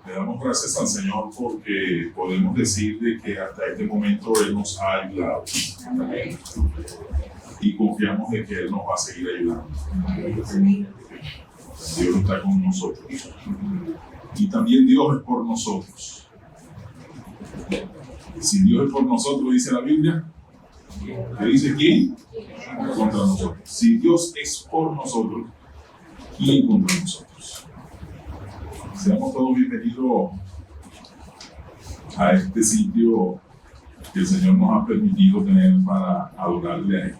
Le damos gracias al Señor porque podemos decir de que hasta este momento Él nos ha ayudado. Y confiamos de que Él nos va a seguir ayudando. Dios está con nosotros. Y también Dios es por nosotros. Si Dios es por nosotros, dice la Biblia, ¿qué dice quién? Contra nosotros. Si Dios es por nosotros, ¿quién contra nosotros? Seamos todos bienvenidos a este sitio que el Señor nos ha permitido tener para adorarle a Él,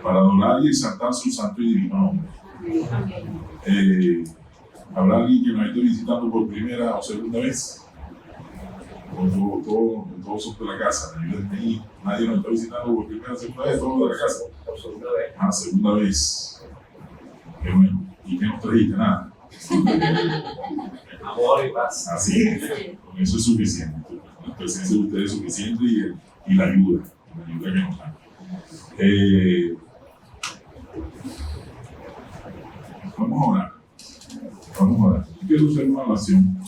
para adorar y exaltar su santo y divino nombre. ¿Habrá alguien que nos esté visitando por primera o segunda vez? Todos son de la casa, nadie nos está visitando por primera o segunda vez, todos de la casa. Por segunda vez. Ah, segunda vez. Qué bueno. ¿Y qué nos trajiste? Nada. Amor y paz. Así es. Con eso es suficiente. La presencia de ustedes es suficiente y la ayuda que nos dan. Vamos a orar. Yo quiero hacer una oración.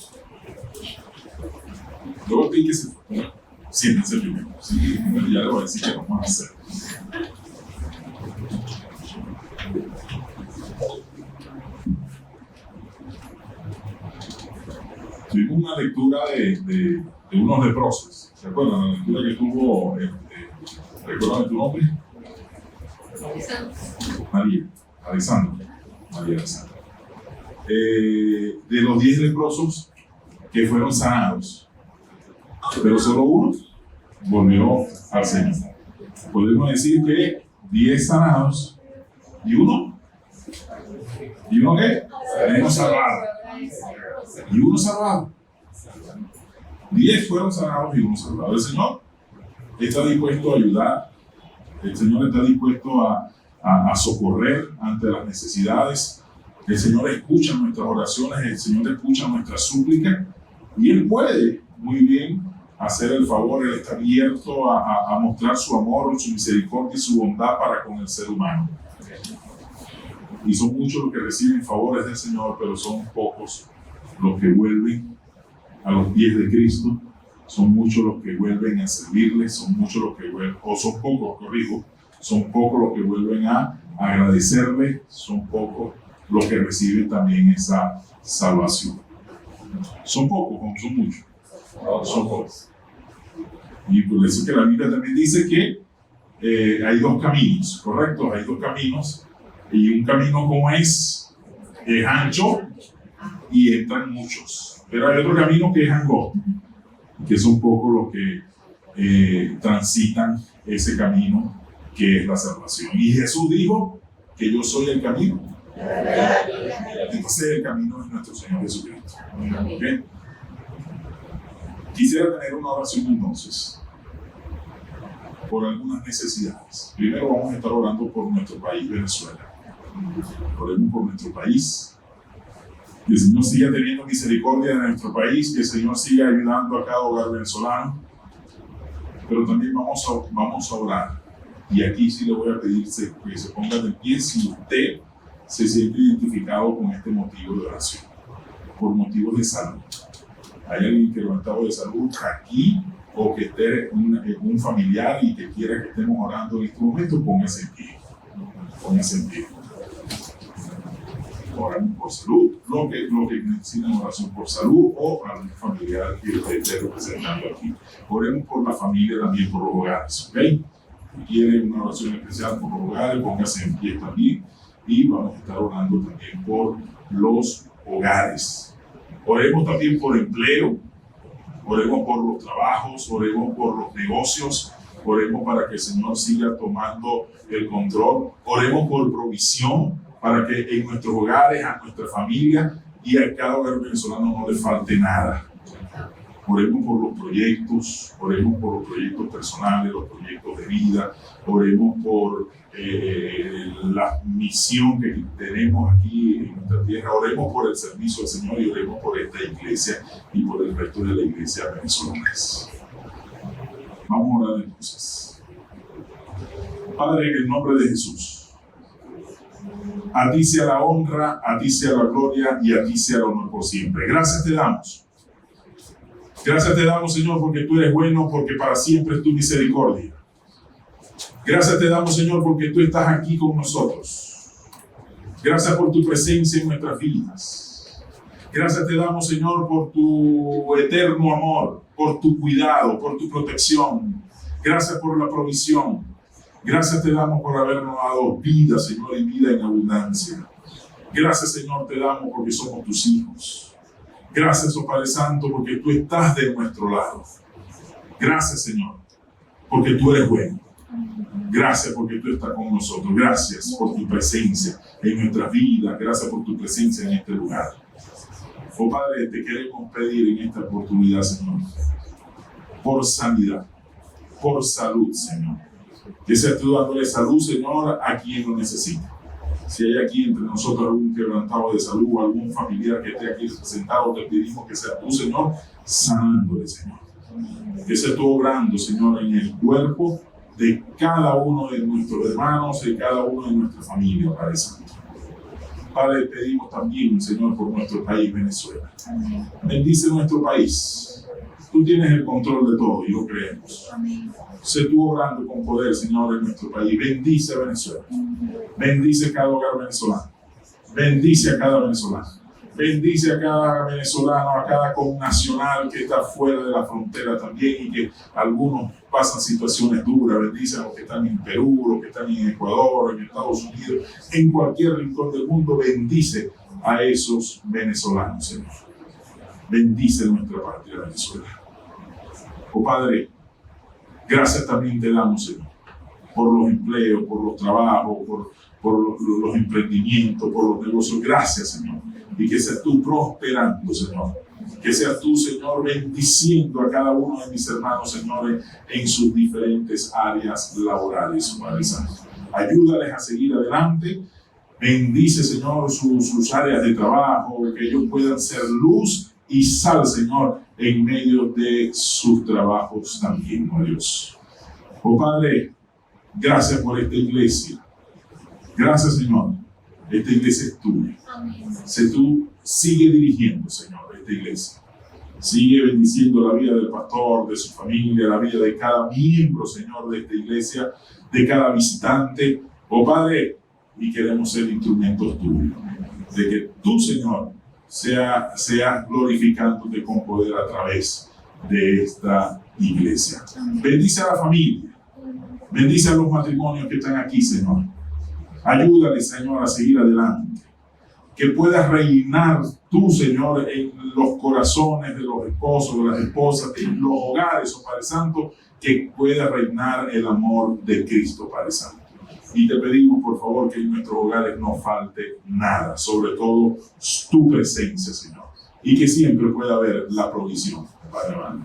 Luego tiene que ser. Siéntense primero. Sí, ya le voy a decir qué vamos a hacer. Tuvimos una lectura de unos leprosos. ¿Se acuerdan? La lectura que tuvo. ¿Recuerdan tu nombre? María Alexandra. De los 10 leprosos que fueron sanados, pero solo uno volvió al Señor. Podemos decir que 10 sanados y uno ¿qué? Uno salvado. Y uno salvado. 10 fueron sanados y uno salvado. El Señor está dispuesto a ayudar. El Señor está dispuesto a socorrer ante las necesidades. El Señor escucha nuestras oraciones, el Señor escucha nuestras súplicas y Él puede muy bien hacer el favor. Él está abierto a mostrar su amor, su misericordia y su bondad para con el ser humano. Y son muchos los que reciben favores del Señor, pero son pocos los que vuelven a los pies de Cristo. Son muchos los que vuelven a servirle, son muchos los que vuelven, o son pocos, corrijo, son pocos los que vuelven a agradecerle, son pocos los que reciben también esa salvación. Son pocos, no son muchos, son pocos. Y por eso que la Biblia también dice que hay dos caminos, ¿correcto? Hay dos caminos, y un camino como es ancho y entran muchos, pero hay otro camino que es angosto, que son pocos los que transitan ese camino que es la salvación. Y Jesús dijo que yo soy el camino. Entonces el camino es nuestro Señor Jesucristo. ¿Okay? Quisiera tener una oración entonces por algunas necesidades. Primero vamos a estar orando por nuestro país, Venezuela. Oremos por nuestro país. Que el Señor siga teniendo misericordia de nuestro país, que el Señor siga ayudando a cada hogar venezolano. Pero también vamos a orar. Y aquí sí le voy a pedir que se ponga de pie si usted se siente identificado con este motivo de oración, por motivos de salud. Hay alguien que levantado de salud aquí, o que esté un familiar y que quiera que estemos orando en este momento, póngase en pie. Póngase en pie. Oramos por salud, lo que necesitan oración por salud, o a un familiar que esté representando aquí. Oremos por la familia, también por los hogares, ¿ok? Si quiere una oración especial por los hogares, póngase en pie también. Y vamos a estar orando también por los hogares. Oremos también por empleo, oremos por los trabajos, oremos por los negocios, oremos para que el Señor siga tomando el control, oremos por provisión, para que en nuestros hogares, a nuestra familia y a cada hogar venezolano no le falte nada. Oremos por los proyectos personales, los proyectos de vida, oremos por la misión que tenemos aquí en nuestra tierra, oremos por el servicio al Señor y oremos por esta iglesia y por el resto de la iglesia venezolana. Vamos a orar entonces. Padre, en el nombre de Jesús, a ti sea la honra, a ti sea la gloria y a ti sea el honor por siempre. Gracias te damos Gracias te damos, Señor, porque tú eres bueno, porque para siempre es tu misericordia. Gracias te damos, Señor, porque tú estás aquí con nosotros. Gracias por tu presencia en nuestras vidas. Gracias te damos, Señor, por tu eterno amor, por tu cuidado, por tu protección. Gracias por la provisión. Gracias te damos por habernos dado vida, Señor, y vida en abundancia. Gracias, Señor, te damos porque somos tus hijos. Gracias, oh Padre Santo, porque tú estás de nuestro lado. Gracias, Señor, porque tú eres bueno. Gracias porque tú estás con nosotros. Gracias por tu presencia en nuestras vidas. Gracias por tu presencia en este lugar. Oh Padre, te queremos pedir en esta oportunidad, Señor, por sanidad, por salud, Señor. Que seas tú dándole salud, Señor, a quien lo necesita. Si hay aquí entre nosotros algún quebrantado de salud o algún familiar que esté aquí representado, te pedimos que seas tú, Señor, sanándole, Señor. Que seas tú obrando, Señor, en el cuerpo de cada uno de nuestros hermanos, de cada uno de nuestra familia, Padre Santo. Padre, pedimos también, Señor, por nuestro país, Venezuela. Bendice nuestro país. Tú tienes el control de todo y lo creemos. Sé tú obrando con poder, Señor, en nuestro país. Bendice a Venezuela. Bendice cada hogar venezolano. Bendice a cada venezolano. Bendice a cada venezolano, a cada connacional que está fuera de la frontera también y que algunos pasan situaciones duras. Bendice a los que están en Perú, los que están en Ecuador, en Estados Unidos, en cualquier rincón del mundo. Bendice a esos venezolanos, Señor. Bendice nuestra patria, Venezuela. Oh Padre, gracias también te damos, Señor, por los empleos, por los trabajos, por los emprendimientos, por los negocios. Gracias, Señor. Y que seas tú prosperando, Señor. Que seas tú, Señor, bendiciendo a cada uno de mis hermanos, Señor, en sus diferentes áreas laborales, Padre Santo. Ayúdales a seguir adelante. Bendice, Señor, sus áreas de trabajo, que ellos puedan ser luz y sal, Señor, en medio de sus trabajos también, oh Dios. Oh Padre, gracias por esta iglesia. Gracias, Señor. Esta iglesia es tuya. Sé tú, sigue dirigiendo, Señor, esta iglesia. Sigue bendiciendo la vida del pastor, de su familia, la vida de cada miembro, Señor, de esta iglesia, de cada visitante. Oh Padre, y queremos ser instrumentos tuyos. De que tú, Señor, sea glorificándote con poder a través de esta iglesia. Bendice a la familia. Bendice a los matrimonios que están aquí, Señor. Ayúdale, Señor, a seguir adelante. Que puedas reinar tú, Señor, en los corazones de los esposos, de las esposas, en los hogares, oh Padre Santo, que pueda reinar el amor de Cristo, Padre Santo. Y te pedimos, por favor, que en nuestros hogares no falte nada, sobre todo tu presencia, Señor. Y que siempre pueda haber la provisión, Padre amado.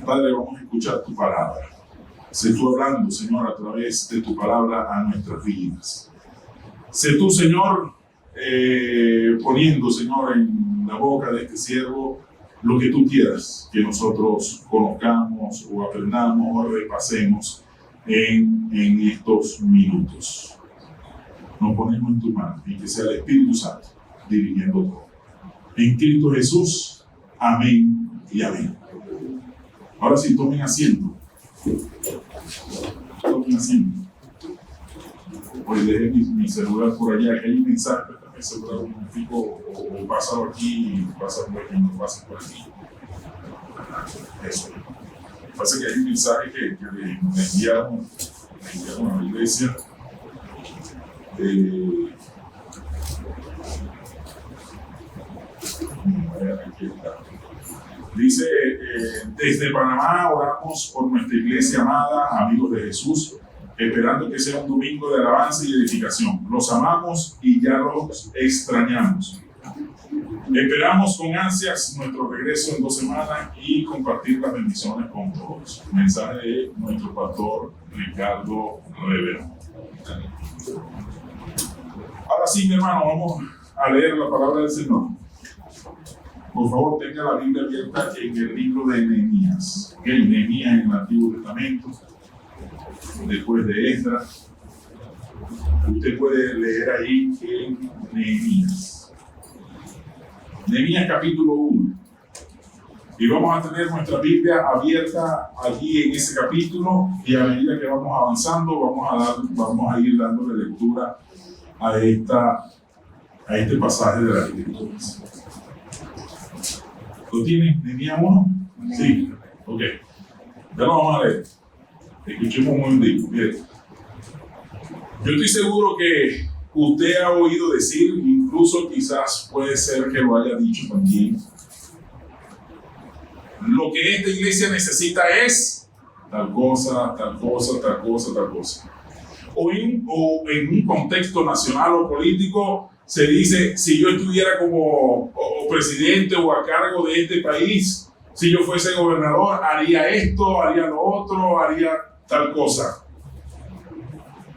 Padre, vamos a escuchar tu palabra. Sé tú hablando, Señor, a través de tu palabra a nuestras vidas. Sé tú, Señor, poniendo, Señor, en la boca de este siervo lo que tú quieras que nosotros conozcamos o aprendamos o repasemos en estos minutos. Nos ponemos en tu mano y que sea el Espíritu Santo dirigiendo todo. En Cristo Jesús, amén y amén. Ahora sí, tomen asiento. Tomen asiento. Pues dejé mi celular por allá, que hay un mensaje, mi celular un momentico, o pásalo aquí, pásalo aquí, no pasa por aquí. Eso. Pasa que hay un mensaje que le enviaron a la iglesia. Dice, desde Panamá oramos por nuestra iglesia amada, amigos de Jesús, esperando que sea un domingo de alabanza y edificación. Los amamos y ya los extrañamos. Esperamos con ansias nuestro regreso en 2 semanas y compartir las bendiciones con todos. Mensaje de nuestro pastor Ricardo Rivera. Ahora sí, mi hermano, vamos a leer la palabra del Señor. Por favor, tenga la Biblia abierta en el libro de Nehemías. Nehemías en el Antiguo Testamento, después de Esdras. Usted puede leer ahí en Nehemías. Nehemías capítulo 1. Y vamos a tener nuestra Biblia abierta allí en ese capítulo, y a medida que vamos avanzando vamos a ir dándole lectura a este pasaje de las Escrituras. ¿Lo tienen? ¿Tenía uno? Sí. Ok. Ya lo vamos a leer. Escuchemos un momentito. Mire. Yo estoy seguro que usted ha oído decir, incluso quizás puede ser que lo haya dicho también, lo que esta iglesia necesita es tal cosa, tal cosa, tal cosa, tal cosa. O en un contexto nacional o político se dice, si yo estuviera como presidente o a cargo de este país, si yo fuese gobernador, haría esto, haría lo otro, haría tal cosa.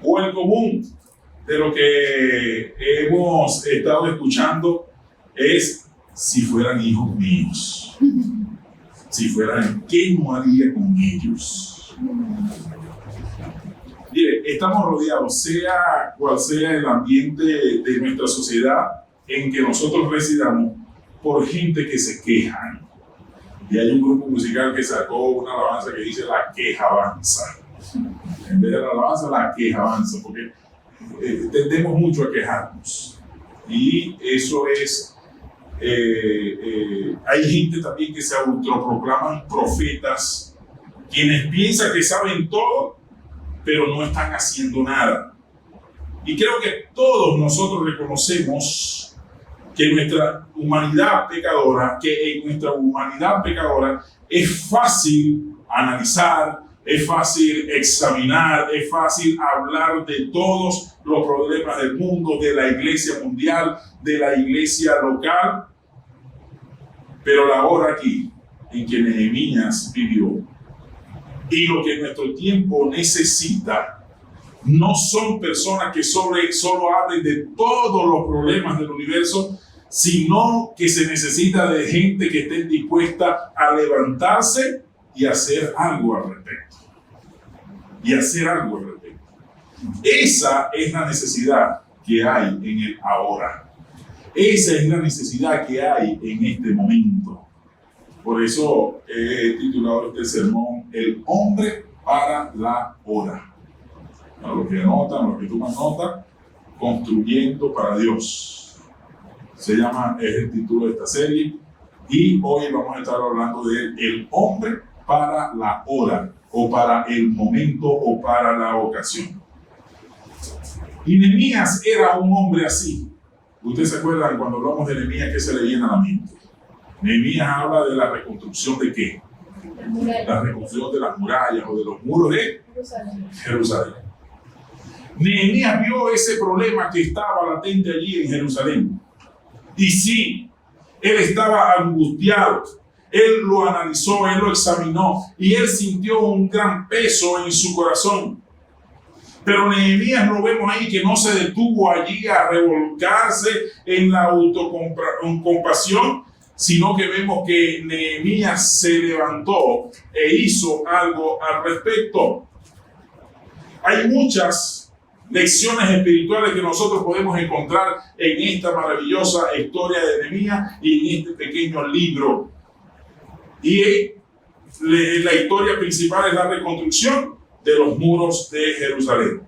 O el común de lo que hemos estado escuchando es, si fueran hijos míos, si fueran, ¿qué no haría con ellos? Mire, estamos rodeados, sea cual sea el ambiente de nuestra sociedad en que nosotros residamos, por gente que se quejan. Y hay un grupo musical que sacó una alabanza que dice la quejabanza. En vez de la alabanza, la quejabanza, porque tendemos mucho a quejarnos. Y eso es... hay gente también que se autoproclaman profetas, quienes piensan que saben todo, pero no están haciendo nada. Y creo que todos nosotros reconocemos que en nuestra humanidad pecadora es fácil analizar, es fácil examinar, es fácil hablar de todos los problemas del mundo, de la iglesia mundial, de la iglesia local. Pero la hora aquí en que Nehemías vivió y lo que nuestro tiempo necesita no son personas que solo hablen de todos los problemas del universo, sino que se necesita de gente que esté dispuesta a levantarse y hacer algo al respecto. Esa es la necesidad que hay en el ahora. Esa es la necesidad que hay en este momento. Por eso he titulado este sermón, El hombre para la hora. A los que anotan, a los que toman nota, Construyendo para Dios. Es el título de esta serie. Y hoy vamos a estar hablando de el hombre para la hora, o para el momento, o para la ocasión. Y Nehemías era un hombre así. Ustedes se acuerdan cuando hablamos de Nehemías, ¿qué se le viene a la mente? Nehemías habla de la reconstrucción de ¿qué? La reconstrucción de las murallas o de los muros de Jerusalén. Nehemías vio ese problema que estaba latente allí en Jerusalén. Y sí, él estaba angustiado. Él lo analizó, él lo examinó y él sintió un gran peso en su corazón. Pero Nehemías lo vemos ahí que no se detuvo allí a revolcarse en la autocompasión, sino que vemos que Nehemías se levantó e hizo algo al respecto. Hay muchas lecciones espirituales que nosotros podemos encontrar en esta maravillosa historia de Nehemías y en este pequeño libro. Y la historia principal es la reconstrucción de los muros de Jerusalén.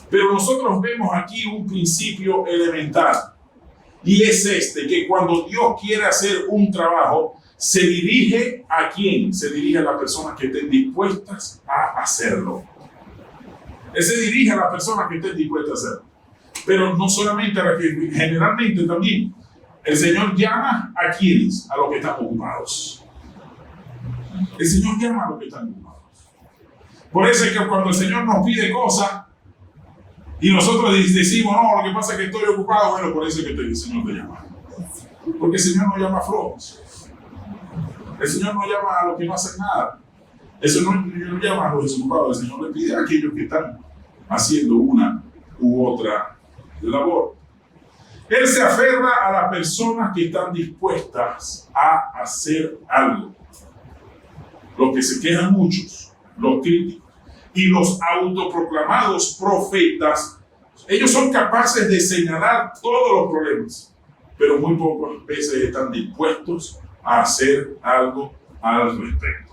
Pero nosotros vemos aquí un principio elemental, y es que cuando Dios quiere hacer un trabajo, se dirige ¿a quién? Se dirige a las personas que estén dispuestas a hacerlo. Él se dirige a las personas que estén dispuestas a hacerlo. Pero no solamente a las que, generalmente también, el Señor llama ¿a quiénes? A los que están ocupados. El Señor llama a los que están ocupados. Por eso es que cuando el Señor nos pide cosas y nosotros decimos, no, lo que pasa es que estoy ocupado, bueno, por eso es que el Señor te llama. Porque el Señor no llama a flojos. El Señor no llama a los que no hacen nada. El Señor no llama a los desocupados. El Señor le pide a aquellos que están haciendo una u otra labor. Él se aferra a las personas que están dispuestas a hacer algo. Los que se quejan muchos, los críticos y los autoproclamados profetas, ellos son capaces de señalar todos los problemas, pero muy pocas veces están dispuestos a hacer algo al respecto.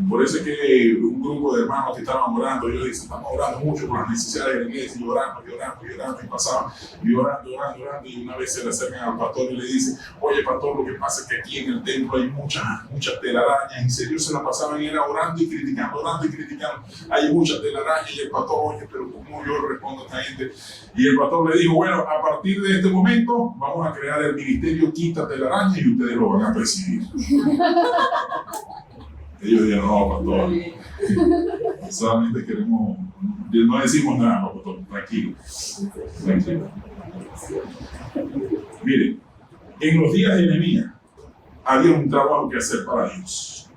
Por eso es que un grupo de hermanos que estaban orando, ellos dicen, estamos orando mucho por las necesidades de la iglesia, y orando, y pasaban, y orando, y una vez se le acercan al pastor y le dicen, oye pastor, lo que pasa es que aquí en el templo hay muchas telarañas. En serio, se la pasaban y era orando y criticando, hay muchas telarañas, y el pastor, oye, pero ¿cómo yo respondo a esta gente? Y el pastor le dijo, bueno, a partir de este momento vamos a crear el ministerio Quita Telarañas y ustedes lo van a presidir. Ellos dijeron, no, pastor, solamente queremos, no decimos nada, pastor, tranquilo. Miren, en los días de Nehemías había un trabajo que hacer para Dios.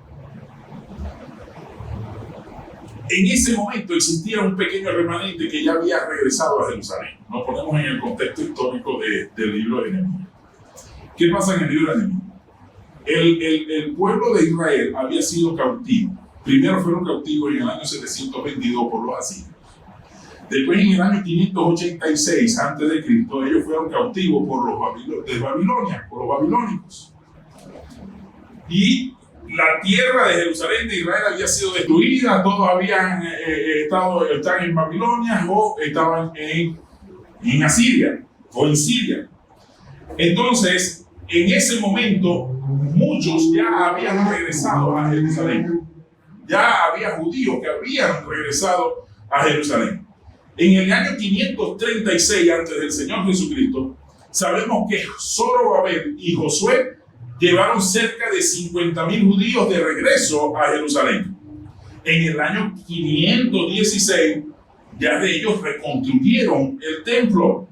En ese momento existía un pequeño remanente que ya había regresado a Jerusalén. Nos ponemos en el contexto histórico del libro de Nehemías. ¿Qué pasa en el libro de Nehemías? El pueblo de Israel había sido cautivo. Primero fueron cautivos en el año 722 por los asirios. Después, en el año 586 a.C., ellos fueron cautivos por los babilónicos. La tierra de Jerusalén de Israel había sido destruida, todos habían están en Babilonia o estaban en Asiria o en Siria. Entonces, en ese momento, muchos ya habían regresado a Jerusalén. Ya había judíos que habían regresado a Jerusalén. En el año 536 antes del Señor Jesucristo, sabemos que Zorobabel y Josué llevaron cerca de 50,000 judíos de regreso a Jerusalén. En el año 516, ya de ellos reconstruyeron el templo.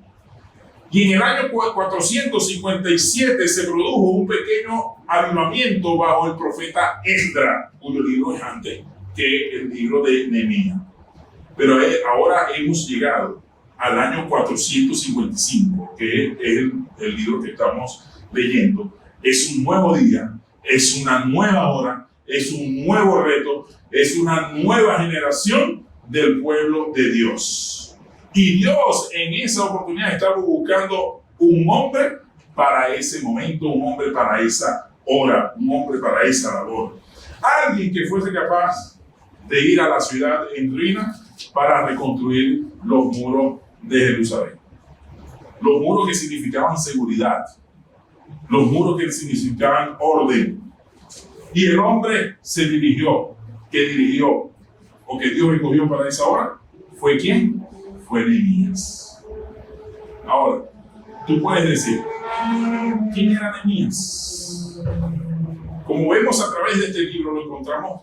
Y en el año 457 se produjo un pequeño avivamiento bajo el profeta Esdras, cuyo libro es antes que el libro de Nehemías. Pero ahora hemos llegado al año 455, que es el libro que estamos leyendo. Es un nuevo día, es una nueva hora, es un nuevo reto, es una nueva generación del pueblo de Dios. Y Dios en esa oportunidad estaba buscando un hombre para ese momento, un hombre para esa hora, un hombre para esa labor. Alguien que fuese capaz de ir a la ciudad en ruina para reconstruir los muros de Jerusalén. Los muros que significaban seguridad, los muros que significaban orden. Y el hombre que dirigió, o que Dios escogió para esa hora, ¿fue quién? Fue Nehemías. Ahora, tú puedes decir, ¿quién era Nehemías? Como vemos a través de este libro, lo encontramos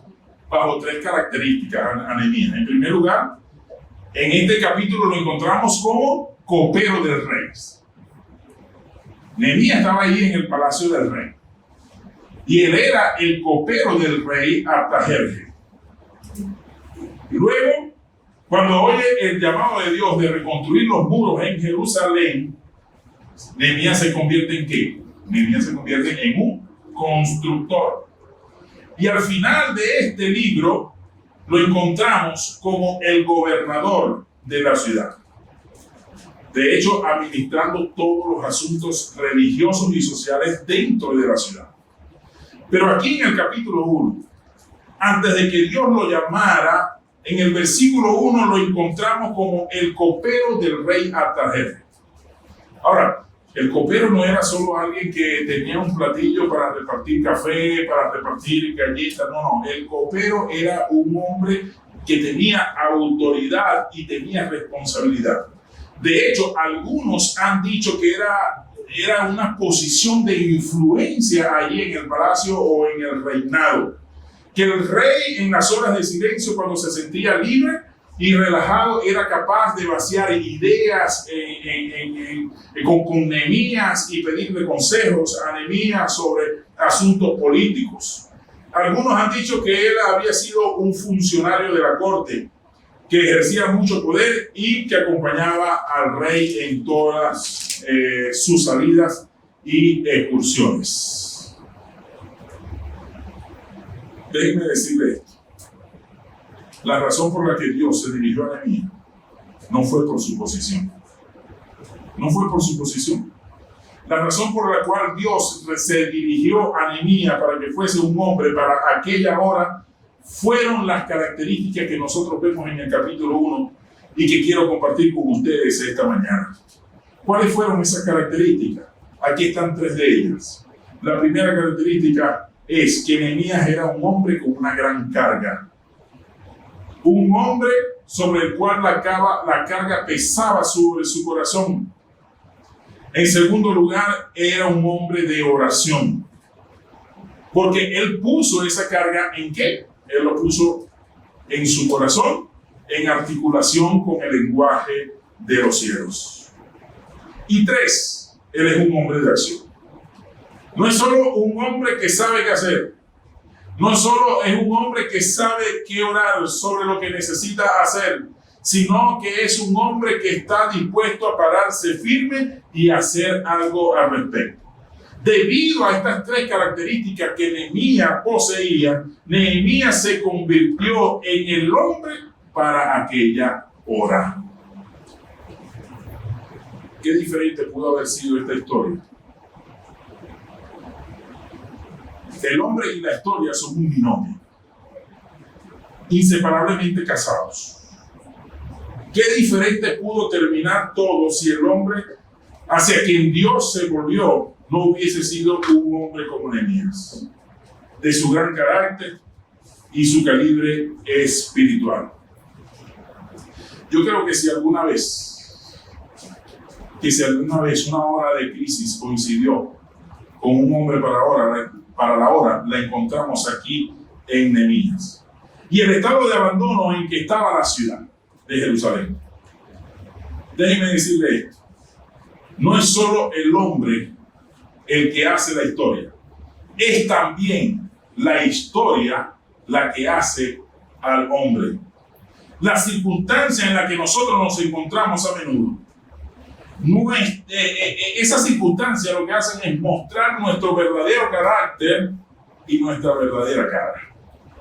bajo 3 características a Nehemías. En primer lugar, en este capítulo lo encontramos como copero del rey. Nehemías estaba ahí en el palacio del rey. Y él era el copero del rey Artajerjes. Y luego, cuando oye el llamado de Dios de reconstruir los muros en Jerusalén, Nehemías se convierte ¿en qué? Nehemías se convierte en un constructor. Y al final de este libro lo encontramos como el gobernador de la ciudad. De hecho, administrando todos los asuntos religiosos y sociales dentro de la ciudad. Pero aquí en el capítulo 1, antes de que Dios lo llamara, en el versículo 1 lo encontramos como el copero del rey Artajerjes. Ahora, el copero no era solo alguien que tenía un platillo para repartir café, para repartir galletas, no. El copero era un hombre que tenía autoridad y tenía responsabilidad. De hecho, algunos han dicho que era una posición de influencia allí en el palacio o en el reinado. Que el rey en las horas de silencio, cuando se sentía libre y relajado, era capaz de vaciar ideas con Nehemías y pedirle consejos a Nehemías sobre asuntos políticos. Algunos han dicho que él había sido un funcionario de la corte, que ejercía mucho poder y que acompañaba al rey en todas sus salidas y excursiones. Déjenme decirle esto. La razón por la que Dios se dirigió a Nehemías no fue por su posición. No fue por su posición. La razón por la cual Dios se dirigió a Nehemías para que fuese un hombre para aquella hora fueron las características que nosotros vemos en el capítulo 1 y que quiero compartir con ustedes esta mañana. ¿Cuáles fueron esas características? Aquí están 3 de ellas. La primera característica es que Nehemías era un hombre con una gran carga. Un hombre sobre el cual la carga pesaba sobre su corazón. En segundo lugar, era un hombre de oración. Porque él puso esa carga ¿en qué? Él lo puso en su corazón, en articulación con el lenguaje de los cielos. Y 3, él es un hombre de acción. No es solo un hombre que sabe qué hacer. No solo es un hombre que sabe qué orar sobre lo que necesita hacer, sino que es un hombre que está dispuesto a pararse firme y hacer algo al respecto. Debido a estas 3 características que Nehemías poseía, Nehemías se convirtió en el hombre para aquella hora. ¿Qué diferente pudo haber sido esta historia? El hombre y la historia son un binomio, inseparablemente casados. ¿Qué diferente pudo terminar todo si el hombre hacia quien Dios se volvió no hubiese sido un hombre como Nehemías, de su gran carácter y su calibre espiritual? Yo creo que si alguna vez una hora de crisis coincidió con un hombre para la hora, la encontramos aquí en Nehemías. Y el estado de abandono en que estaba la ciudad de Jerusalén. Déjenme decirle esto. No es solo el hombre el que hace la historia. Es también la historia la que hace al hombre. La circunstancia en la que nosotros nos encontramos a menudo, esa circunstancia lo que hacen es mostrar nuestro verdadero carácter y nuestra verdadera cara.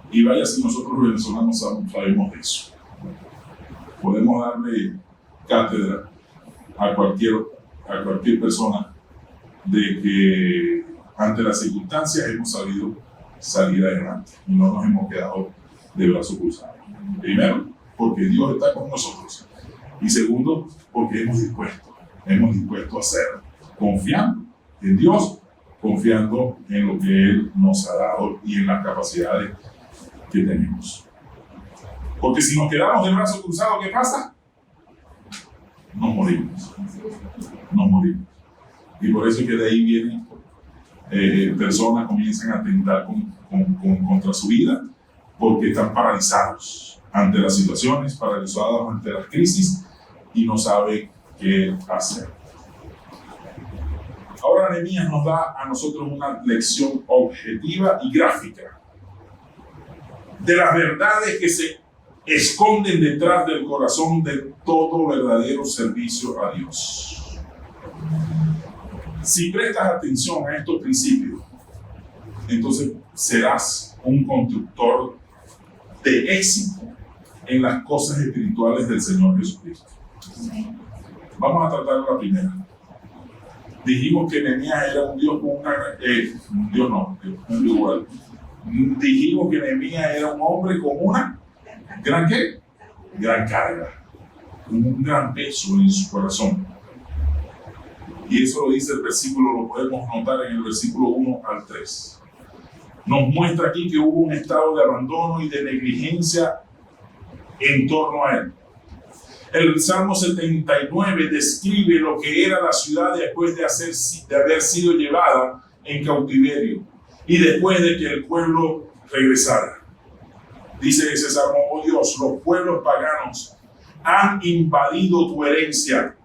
Y vaya si nosotros los venezolanos sabemos de eso. Podemos darle cátedra a cualquier persona de que ante las circunstancias hemos sabido salir adelante y no nos hemos quedado de brazos cruzados. Primero, porque Dios está con nosotros. Y segundo, porque hemos dispuesto a hacerlo, confiando en Dios, confiando en lo que Él nos ha dado y en las capacidades que tenemos. Porque si nos quedamos de brazos cruzados, ¿qué pasa? Nos morimos. Y por eso es que de ahí vienen personas comienzan a atentar contra su vida, porque están paralizados ante las situaciones, paralizados ante las crisis y no saben qué hacer. Ahora Nehemías nos da a nosotros una lección objetiva y gráfica de las verdades que se esconden detrás del corazón de todo verdadero servicio a Dios. Si prestas atención a estos principios, entonces serás un constructor de éxito en las cosas espirituales del Señor Jesucristo. Vamos a tratar la primera. Dijimos que Nehemías era un Dios con Dijimos que Nehemías era un hombre con una gran ¿qué? Gran carga, con un gran peso en su corazón. Y eso lo dice el versículo, lo podemos notar en el versículo 1 al 3. Nos muestra aquí que hubo un estado de abandono y de negligencia en torno a él. El Salmo 79 describe lo que era la ciudad después de haber sido llevada en cautiverio y después de que el pueblo regresara. Dice ese Salmo: oh Dios, los pueblos paganos han invadido tu herencia,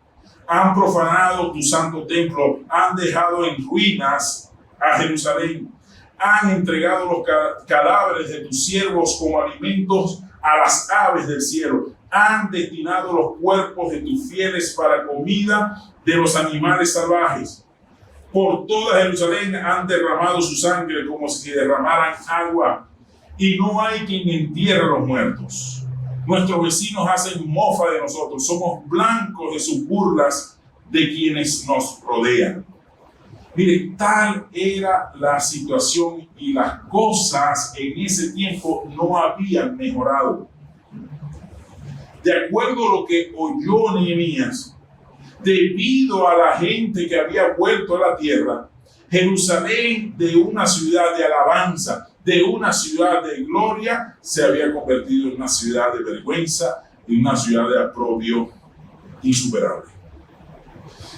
han profanado tu santo templo, han dejado en ruinas a Jerusalén, han entregado los cadáveres de tus siervos como alimentos a las aves del cielo, han destinado los cuerpos de tus fieles para comida de los animales salvajes. Por toda Jerusalén han derramado su sangre como si derramaran agua, y no hay quien entierre a los muertos. Nuestros vecinos hacen mofa de nosotros, somos blancos de sus burlas de quienes nos rodean. Mire, tal era la situación y las cosas en ese tiempo no habían mejorado. De acuerdo a lo que oyó Nehemías, debido a la gente que había vuelto a la tierra, Jerusalén, de una ciudad de alabanza, de una ciudad de gloria, se había convertido en una ciudad de vergüenza, en una ciudad de oprobio insuperable.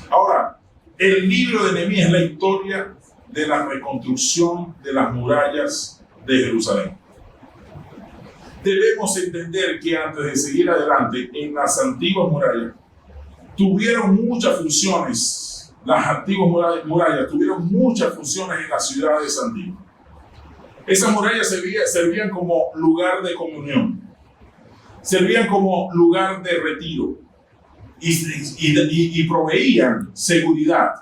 Ahora, el libro de Nehemías es la historia de la reconstrucción de las murallas de Jerusalén. Debemos entender que antes de seguir adelante, en las antiguas murallas tuvieron muchas funciones. Las antiguas murallas tuvieron muchas funciones en las ciudades antiguas. Esas murallas servían como lugar de comunión, servían como lugar de retiro y proveían seguridad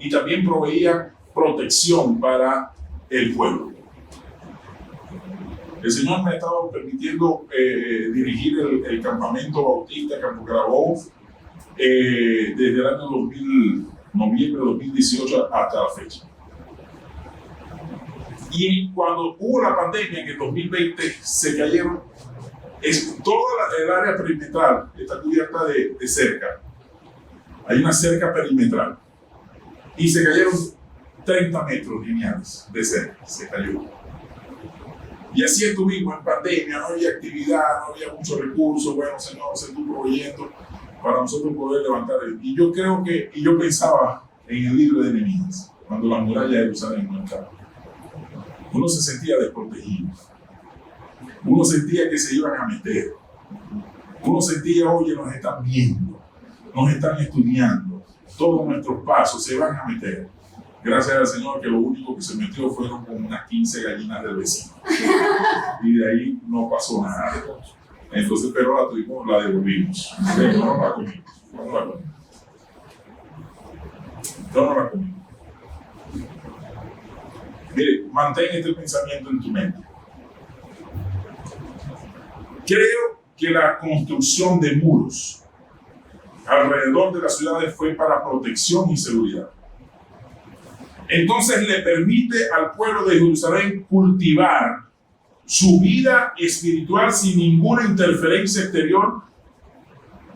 y también proveían protección para el pueblo. El Señor me ha estado permitiendo dirigir el campamento bautista Campo Carabobo desde el año noviembre de 2018 hasta la fecha. Y cuando hubo la pandemia en el 2020, se cayeron, toda el área perimetral está cubierta de cerca. Hay una cerca perimetral. Y se cayeron 30 metros lineales de cerca, se cayó. Y así estuvimos en pandemia, no había actividad, no había muchos recursos. Bueno, Señor, se estuvo proveyendo para nosotros poder levantar. Y yo creo que, y yo pensaba en el libro de Nehemías, cuando las murallas de Jerusalén no estaban. Uno se sentía desprotegido. Uno sentía que se iban a meter. Uno sentía, oye, nos están viendo, nos están estudiando, todos nuestros pasos se van a meter. Gracias al Señor que lo único que se metió fueron como unas 15 gallinas del vecino. Y de ahí no pasó nada. Entonces, pero la devolvimos. No la comimos. No la comimos. Mire, mantén este pensamiento en tu mente. Creo que la construcción de muros alrededor de las ciudades fue para protección y seguridad. Entonces le permite al pueblo de Jerusalén cultivar su vida espiritual sin ninguna interferencia exterior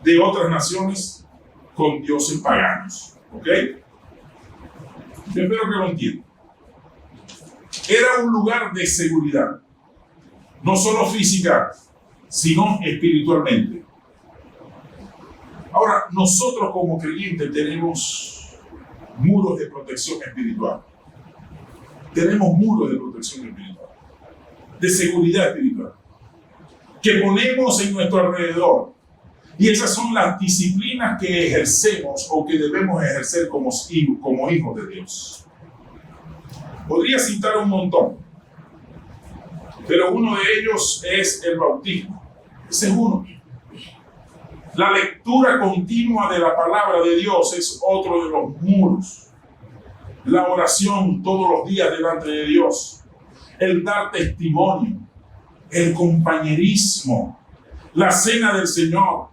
de otras naciones con dioses paganos. ¿Ok? Yo espero que lo entiendan. Era un lugar de seguridad, no solo física, sino espiritualmente. Ahora, nosotros como creyentes tenemos muros de protección espiritual. Tenemos muros de protección espiritual, de seguridad espiritual, que ponemos en nuestro alrededor. Y esas son las disciplinas que ejercemos o que debemos ejercer como hijos de Dios. Podría citar un montón, pero uno de ellos es el bautismo. Ese es uno. La lectura continua de la palabra de Dios es otro de los muros. La oración todos los días delante de Dios. El dar testimonio. El compañerismo. La cena del Señor.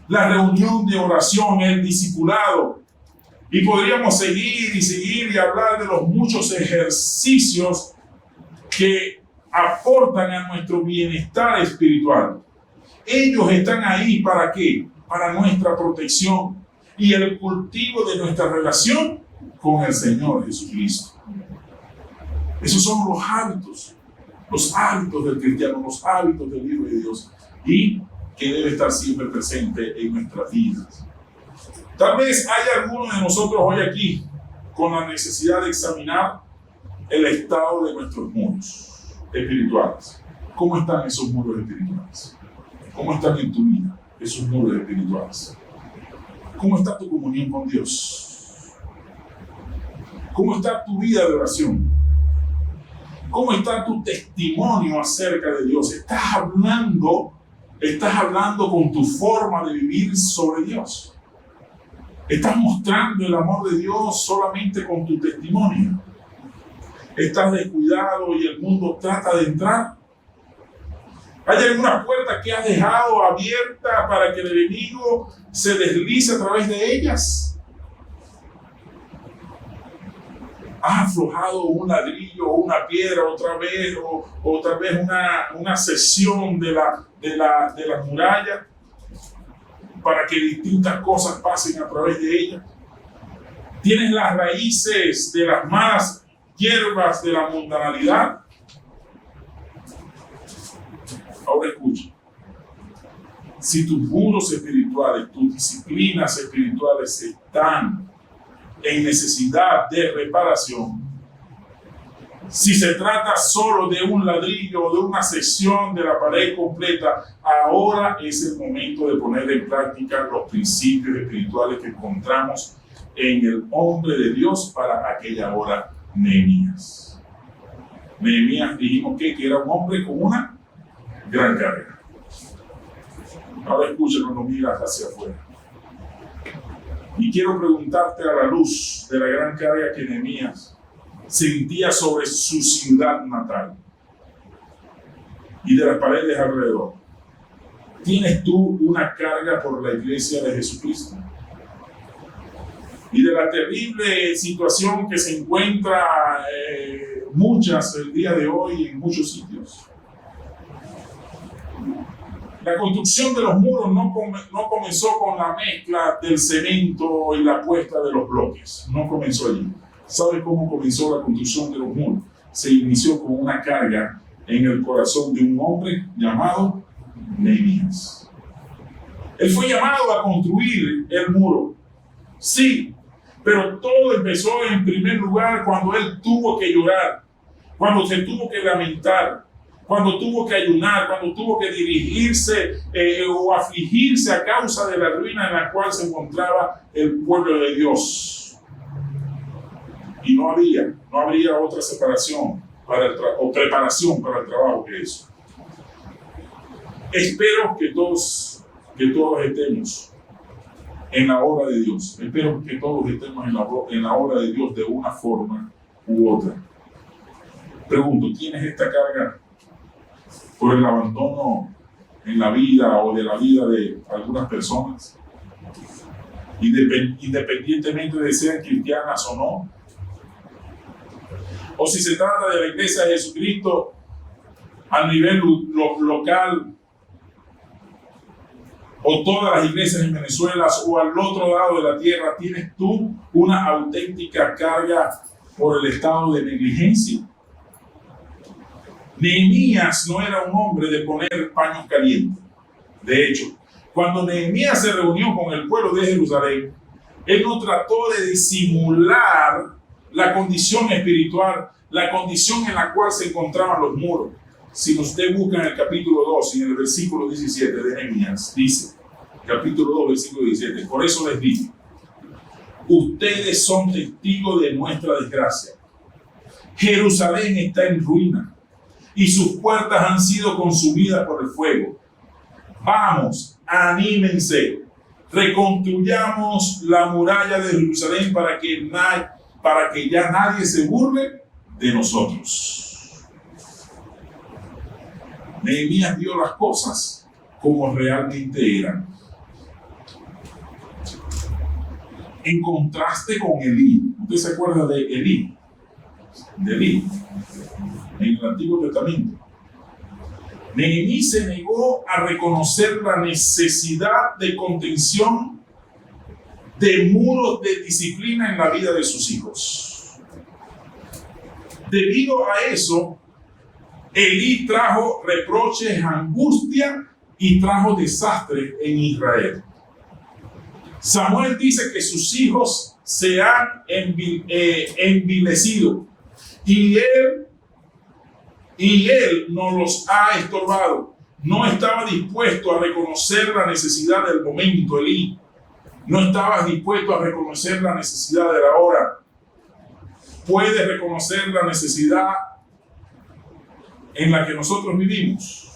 La reunión de oración. El discipulado. Y podríamos seguir y hablar de los muchos ejercicios que aportan a nuestro bienestar espiritual. Ellos están ahí ¿para qué? Para nuestra protección y el cultivo de nuestra relación con el Señor Jesucristo. Esos son los hábitos del cristiano, los hábitos del Hijo de Dios y que debe estar siempre presente en nuestras vidas. Tal vez haya alguno de nosotros hoy aquí con la necesidad de examinar el estado de nuestros muros espirituales. ¿Cómo están esos muros espirituales? ¿Cómo están en tu vida esos muros espirituales? ¿Cómo está tu comunión con Dios? ¿Cómo está tu vida de oración? ¿Cómo está tu testimonio acerca de Dios? ¿Estás hablando con tu forma de vivir sobre Dios? ¿Estás mostrando el amor de Dios solamente con tu testimonio? ¿Estás descuidado y el mundo trata de entrar? ¿Hay alguna puerta que has dejado abierta para que el enemigo se deslice a través de ellas? ha aflojado un ladrillo o una piedra otra vez, o tal vez una sección de la muralla para que distintas cosas pasen a través de ella. Tienes las raíces de las malas hierbas de la mundanalidad. Ahora escucha. Si tus muros espirituales, tus disciplinas espirituales están en necesidad de reparación, si se trata solo de un ladrillo o de una sección de la pared completa, ahora es el momento de poner en práctica los principios espirituales que encontramos en el hombre de Dios para aquella hora, Nehemías. Nehemías dijimos que era un hombre con una gran carga. Ahora escucha cuando miras hacia afuera. Y quiero preguntarte a la luz de la gran carga que Nehemías sentía sobre su ciudad natal y de las paredes alrededor. ¿Tienes tú una carga por la iglesia de Jesucristo? Y de la terrible situación que se encuentra muchas el día de hoy en muchos sitios. La construcción de los muros no comenzó con la mezcla del cemento y la puesta de los bloques. No comenzó allí. ¿Sabe cómo comenzó la construcción de los muros? Se inició con una carga en el corazón de un hombre llamado Nehemías. Él fue llamado a construir el muro. Sí, pero todo empezó en primer lugar cuando él tuvo que llorar, cuando se tuvo que lamentar, cuando tuvo que ayunar, cuando tuvo que dirigirse o afligirse a causa de la ruina en la cual se encontraba el pueblo de Dios. Y no habría otra separación o preparación para el trabajo que eso. Espero que todos estemos en la obra de Dios. Espero que todos estemos en la obra de Dios de una forma u otra. Pregunto, ¿tienes esta carga por el abandono en la vida o de la vida de algunas personas? Independientemente de sean cristianas o no. O si se trata de la iglesia de Jesucristo a nivel local, o todas las iglesias en Venezuela o al otro lado de la tierra, ¿tienes tú una auténtica carga por el estado de negligencia? Nehemías no era un hombre de poner paños calientes. De hecho, cuando Nehemías se reunió con el pueblo de Jerusalén, él no trató de disimular la condición espiritual, la condición en la cual se encontraban los muros. Si usted busca en el capítulo 2 y en el versículo 17 de Nehemías, dice, capítulo 2, versículo 17, por eso les digo, ustedes son testigos de nuestra desgracia. Jerusalén está en ruina y sus puertas han sido consumidas por el fuego. Vamos, anímense, reconstruyamos la muralla de Jerusalén para que ya nadie se burle de nosotros. Nehemías vio las cosas como realmente eran. En contraste con Elí. ¿Usted se acuerda de Elí? De Elí, en el Antiguo Testamento. Nehemías se negó a reconocer la necesidad de contención de muros de disciplina en la vida de sus hijos. Debido a eso, Elí trajo reproches, angustia y trajo desastre en Israel. Samuel dice que sus hijos se han envilecido y él no los ha estorbado. No estaba dispuesto a reconocer la necesidad del momento, Elí. No estaba dispuesto a reconocer la necesidad de la hora. Puede reconocer la necesidad en la que nosotros vivimos.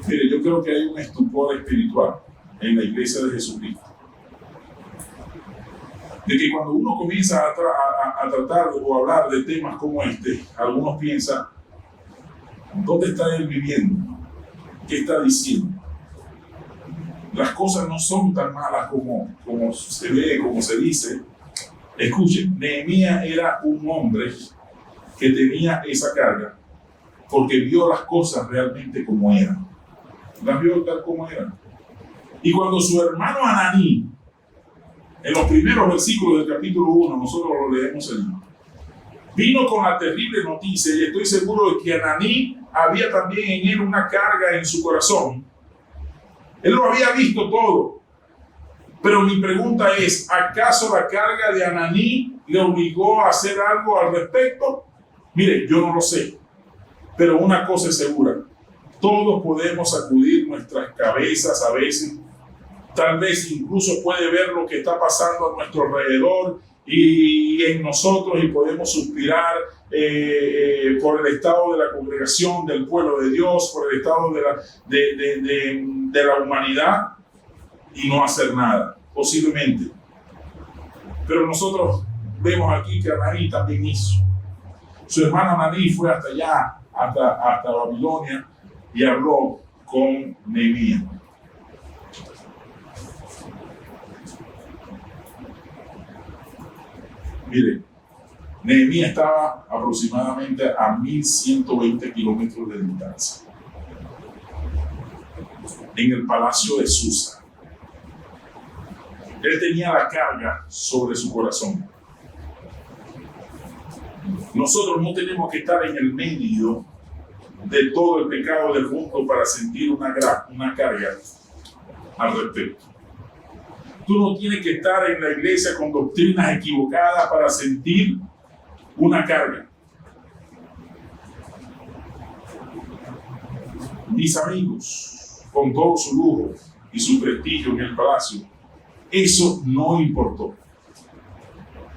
Mire, yo creo que hay un estupor espiritual en la iglesia de Jesucristo. De que cuando uno comienza a tratar o a hablar de temas como este, algunos piensan, ¿dónde está él viviendo? ¿Qué está diciendo? Las cosas no son tan malas como se ve, como se dice. Escuchen, Nehemías era un hombre que tenía esa carga porque vio las cosas realmente como eran. Las vio tal como eran. Y cuando su hermano Ananí, en los primeros versículos del capítulo 1, nosotros lo leemos allí, vino con la terrible noticia, y estoy seguro de que Ananí había también en él una carga en su corazón. Él lo había visto todo. Pero mi pregunta es, ¿acaso la carga de Ananí le obligó a hacer algo al respecto? Mire, yo no lo sé. Pero una cosa es segura. Todos podemos sacudir nuestras cabezas a veces. Tal vez incluso puede ver lo que está pasando a nuestro alrededor y en nosotros, y podemos suspirar por el estado de la congregación, del pueblo de Dios, por el estado de la humanidad, y no hacer nada, posiblemente. Pero nosotros vemos aquí que Ananí también hizo. Su hermano Ananí fue hasta allá, hasta Babilonia, y habló con Nehemías. Mire, Nehemías estaba aproximadamente a 1120 kilómetros de distancia, en el palacio de Susa. Él tenía la carga sobre su corazón. Nosotros no tenemos que estar en el medio de todo el pecado del mundo para sentir una carga al respecto. Tú no tienes que estar en la iglesia con doctrinas equivocadas para sentir una carga. Mis amigos, con todo su lujo y su prestigio en el palacio, eso no importó.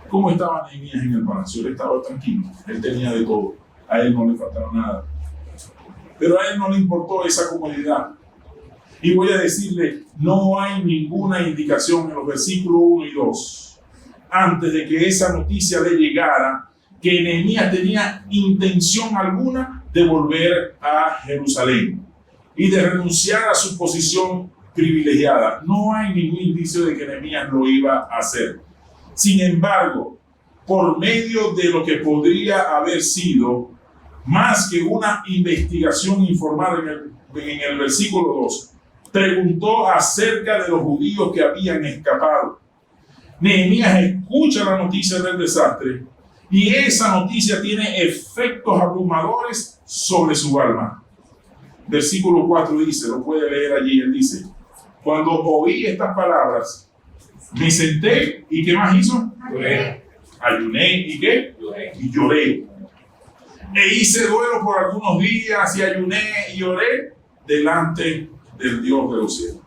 ¿Cómo estaba Nehemías en el palacio? Él estaba tranquilo, él tenía de todo, a él no le faltaba nada. Pero a él no le importó esa comodidad. Y voy a decirle, no hay ninguna indicación en los versículos 1 y 2, antes de que esa noticia le llegara, que Nehemías tenía intención alguna de volver a Jerusalén y de renunciar a su posición privilegiada. No hay ningún indicio de que Nehemías lo iba a hacer. Sin embargo, por medio de lo que podría haber sido más que una investigación informal en el versículo 2, preguntó acerca de los judíos que habían escapado. Nehemías escucha la noticia del desastre y esa noticia tiene efectos abrumadores sobre su alma. Versículo 4 dice, lo puede leer allí, él dice, cuando oí estas palabras, me senté y ¿qué más hizo? Ayuné y ¿qué? Y lloré. E hice duelo por algunos días y ayuné y lloré delante del Dios de los cielos.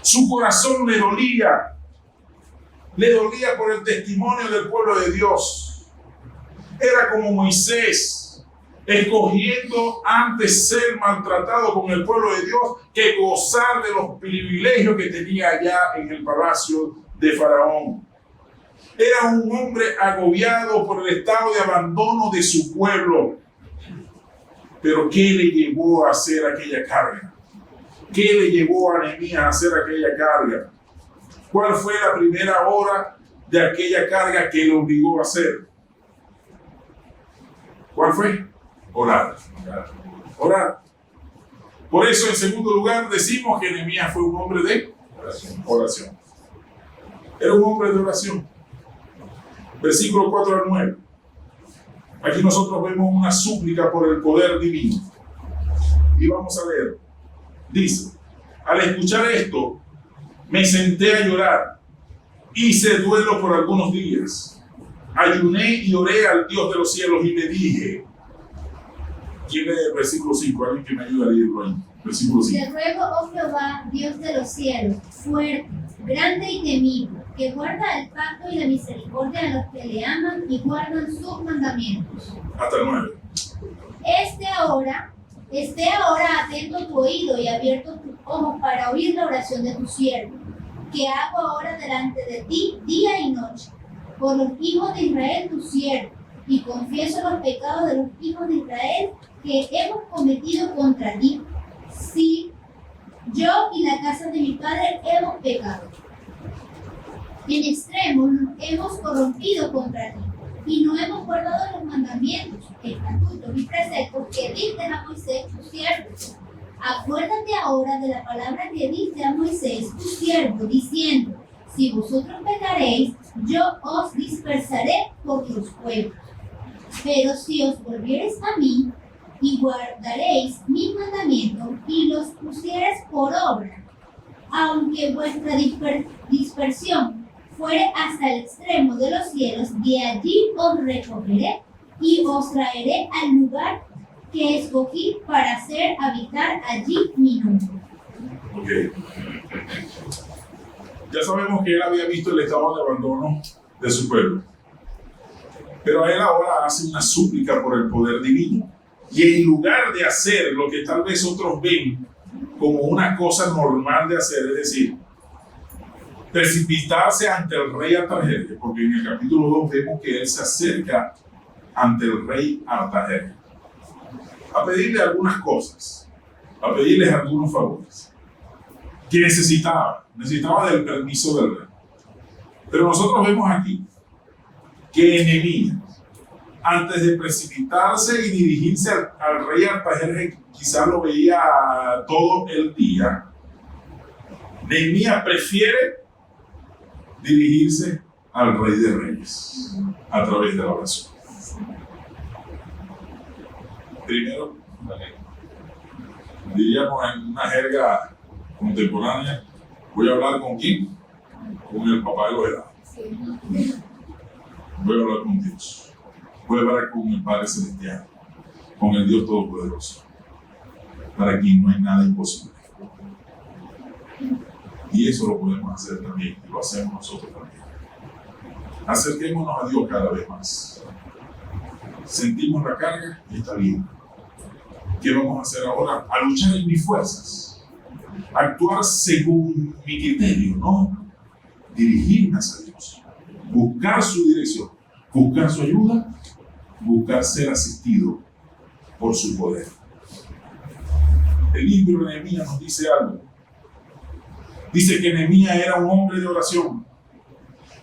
Su corazón le dolía por el testimonio del pueblo de Dios. Era como Moisés, escogiendo antes ser maltratado con el pueblo de Dios que gozar de los privilegios que tenía allá en el palacio de Faraón. Era un hombre agobiado por el estado de abandono de su pueblo. Pero ¿qué le llevó a hacer aquella carga? ¿Qué le llevó a Nehemías a hacer aquella carga? ¿Cuál fue la primera hora de aquella carga que le obligó a hacer? ¿Cuál fue? Orar. Por eso, en segundo lugar, decimos que Nehemías fue un hombre de oración. Era un hombre de oración. Versículo 4 al 9. Aquí nosotros vemos una súplica por el poder divino. Y vamos a leer. Dice, al escuchar esto, me senté a llorar. Hice duelo por algunos días. Ayuné y oré al Dios de los cielos y le dije. ¿Quién lee el versículo 5? Alguien que me ayude a leerlo ahí. Versículo 5. Te ruego, oh Jehová, Dios de los cielos, fuerte, grande y temible, que guarda el pacto y la misericordia a los que le aman y guardan sus mandamientos. Hasta el 9. Esté ahora atento tu oído y abierto tus ojos para oír la oración de tu siervo, que hago ahora delante de ti día y noche, por los hijos de Israel tu siervo, y confieso los pecados de los hijos de Israel que hemos cometido contra ti. Sí, yo y la casa de mi padre hemos pecado. En extremo nos hemos corrompido contra ti y no hemos guardado los mandamientos, estatutos y preceptos que diste a Moisés tu siervo. Acuérdate ahora de la palabra que diste a Moisés tu siervo, diciendo: si vosotros pecaréis, yo os dispersaré por los pueblos. Pero si os volviereis a mí y guardaréis mis mandamientos y los pusiereis por obra, aunque vuestra dispersión fuere hasta el extremo de los cielos, de allí os recogeré y os traeré al lugar que escogí para hacer habitar allí mi nombre. Ok. Ya sabemos que él había visto el estado de abandono de su pueblo. Pero él ahora hace una súplica por el poder divino. Y en lugar de hacer lo que tal vez otros ven como una cosa normal de hacer, es decir, precipitarse ante el rey Artajerjes, porque en el capítulo 2 vemos que él se acerca ante el rey Artajerjes a pedirle algunas cosas, a pedirles algunos favores que necesitaba del permiso del rey. Pero nosotros vemos aquí que Nehemías, antes de precipitarse y dirigirse al rey Artajerjes, quizás lo veía todo el día, Nehemías prefiere dirigirse al Rey de Reyes a través de la oración. Primero, diríamos en una jerga contemporánea, voy a hablar con quién, con el papá de los helados. Voy a hablar con Dios. Voy a hablar con el Padre Celestial, con el Dios Todopoderoso, para quien no hay nada imposible. Y eso lo podemos hacer también, y lo hacemos nosotros también. Acerquémonos a Dios cada vez más. Sentimos la carga y está bien. ¿Qué vamos a hacer ahora? A luchar en mis fuerzas. Actuar según mi criterio, ¿no? Dirigirme hacia Dios. Buscar su dirección. Buscar su ayuda. Buscar ser asistido por su poder. El libro de Nehemías nos dice algo. Dice que Nehemías era un hombre de oración.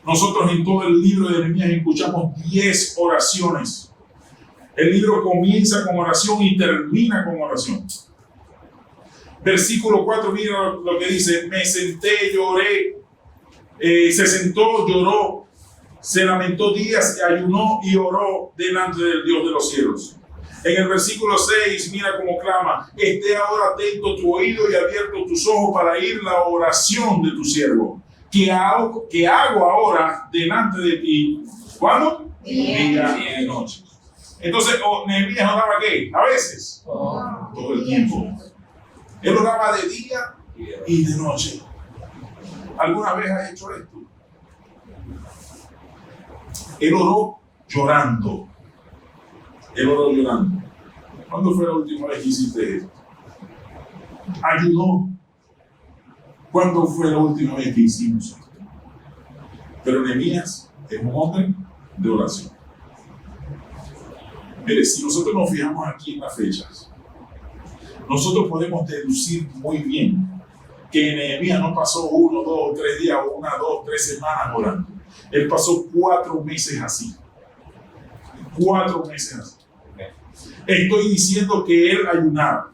Nosotros en todo el libro de Nehemías escuchamos 10 oraciones. El libro comienza con oración y termina con oración. Versículo 4, mira lo que dice: me senté, lloré, se sentó, lloró, se lamentó días, ayunó y oró delante del Dios de los cielos. En el versículo 6, mira cómo clama: esté ahora atento tu oído y abierto tus ojos para oír la oración de tu siervo. ¿Qué hago ahora delante de ti? ¿Cuándo? Día y noche. Entonces, Nehemías oraba ¿qué? A veces. Todo el tiempo. Él oraba de día y de noche. ¿Alguna vez has hecho esto? Él oró llorando. Él oró llorando. ¿Cuándo fue la última vez que hiciste esto? Ayunó. ¿Cuándo fue la última vez que hicimos esto? Pero Nehemías es un hombre de oración. Mire, si nosotros nos fijamos aquí en las fechas, nosotros podemos deducir muy bien que Nehemías no pasó 1, 2, 3 días o 1, 2, 3 semanas orando. Él pasó 4 meses así. 4 meses así. Estoy diciendo que él ayunaba.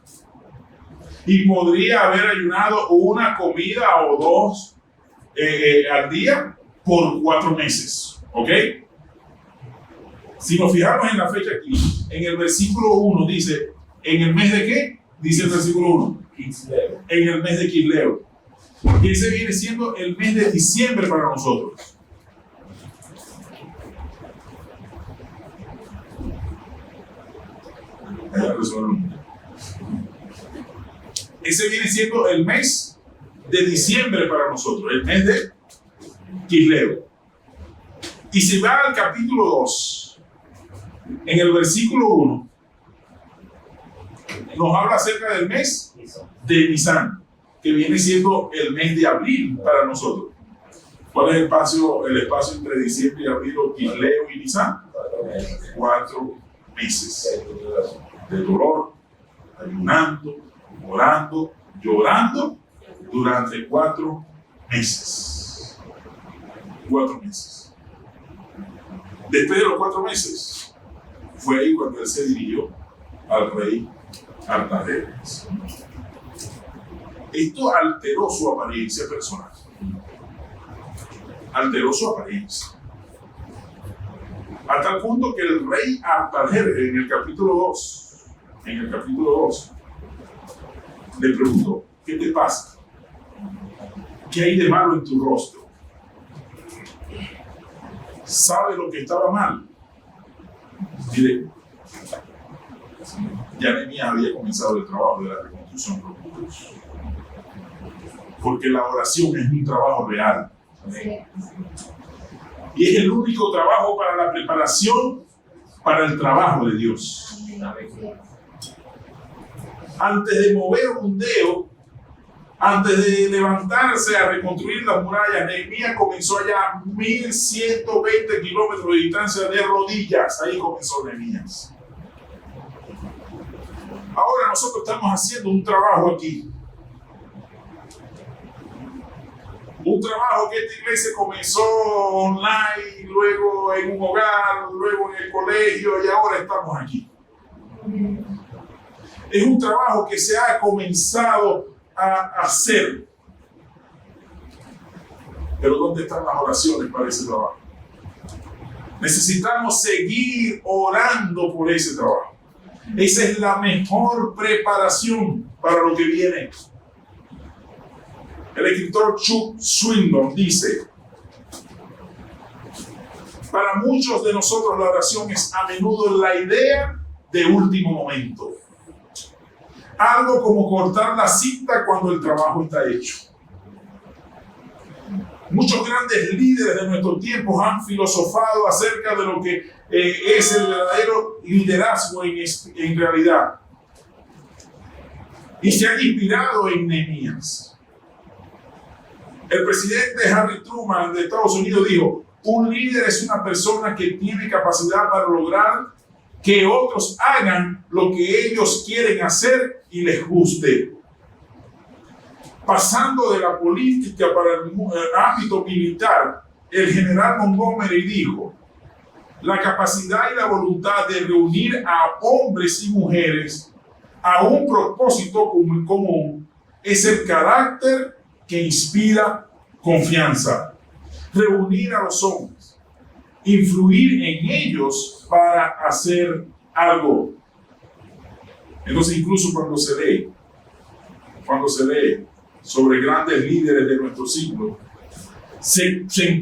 Y podría haber ayunado una comida o 2 al día por 4 meses. ¿Ok? Si nos fijamos en la fecha aquí, en el versículo 1 dice, ¿en el mes de qué? Dice el versículo 1. Kisleo. En el mes de Kisleo. Y ese viene siendo el mes de diciembre para nosotros. Ese viene siendo el mes de diciembre para nosotros, el mes de Kisleo. Y si va al capítulo 2, en el versículo 1, nos habla acerca del mes de Nisan, que viene siendo el mes de abril para nosotros. ¿Cuál es el espacio entre diciembre y abril, o Kisleo y Nisan? 4 meses de dolor, ayunando, orando, llorando durante 4 meses. 4 meses. Después de los 4 meses, fue ahí cuando él se dirigió al rey Artajerjes. Esto alteró su apariencia personal. Alteró su apariencia. A tal punto que el rey Artajerjes, en el capítulo 2, le preguntó: ¿qué te pasa? ¿Qué hay de malo en tu rostro? ¿Sabe lo que estaba mal? Mire, ya Nehemías había comenzado el trabajo de la reconstrucción con Dios. Porque la oración es un trabajo real. Y es el único trabajo para la preparación para el trabajo de Dios. Antes de mover un dedo, antes de levantarse a reconstruir las murallas, Nehemías comenzó allá 1120 kilómetros de distancia de rodillas. Ahí comenzó Nehemías. Ahora nosotros estamos haciendo un trabajo aquí. Un trabajo que esta iglesia comenzó online, luego en un hogar, luego en el colegio y ahora estamos aquí. Es un trabajo que se ha comenzado a hacer. Pero ¿dónde están las oraciones para ese trabajo? Necesitamos seguir orando por ese trabajo. Esa es la mejor preparación para lo que viene. El escritor Chuck Swindoll dice: para muchos de nosotros la oración es a menudo la idea de último momento. Algo como cortar la cinta cuando el trabajo está hecho. Muchos grandes líderes de nuestros tiempos han filosofado acerca de lo que es el verdadero liderazgo en realidad. Y se han inspirado en Nehemías. El presidente Harry Truman de Estados Unidos dijo: un líder es una persona que tiene capacidad para lograr que otros hagan lo que ellos quieren hacer y les guste. Pasando de la política para el ámbito militar, el general Montgomery dijo: la capacidad y la voluntad de reunir a hombres y mujeres a un propósito común es el carácter que inspira confianza. Reunir a los hombres, influir en ellos para hacer algo. Entonces, incluso cuando se lee sobre grandes líderes de nuestro siglo,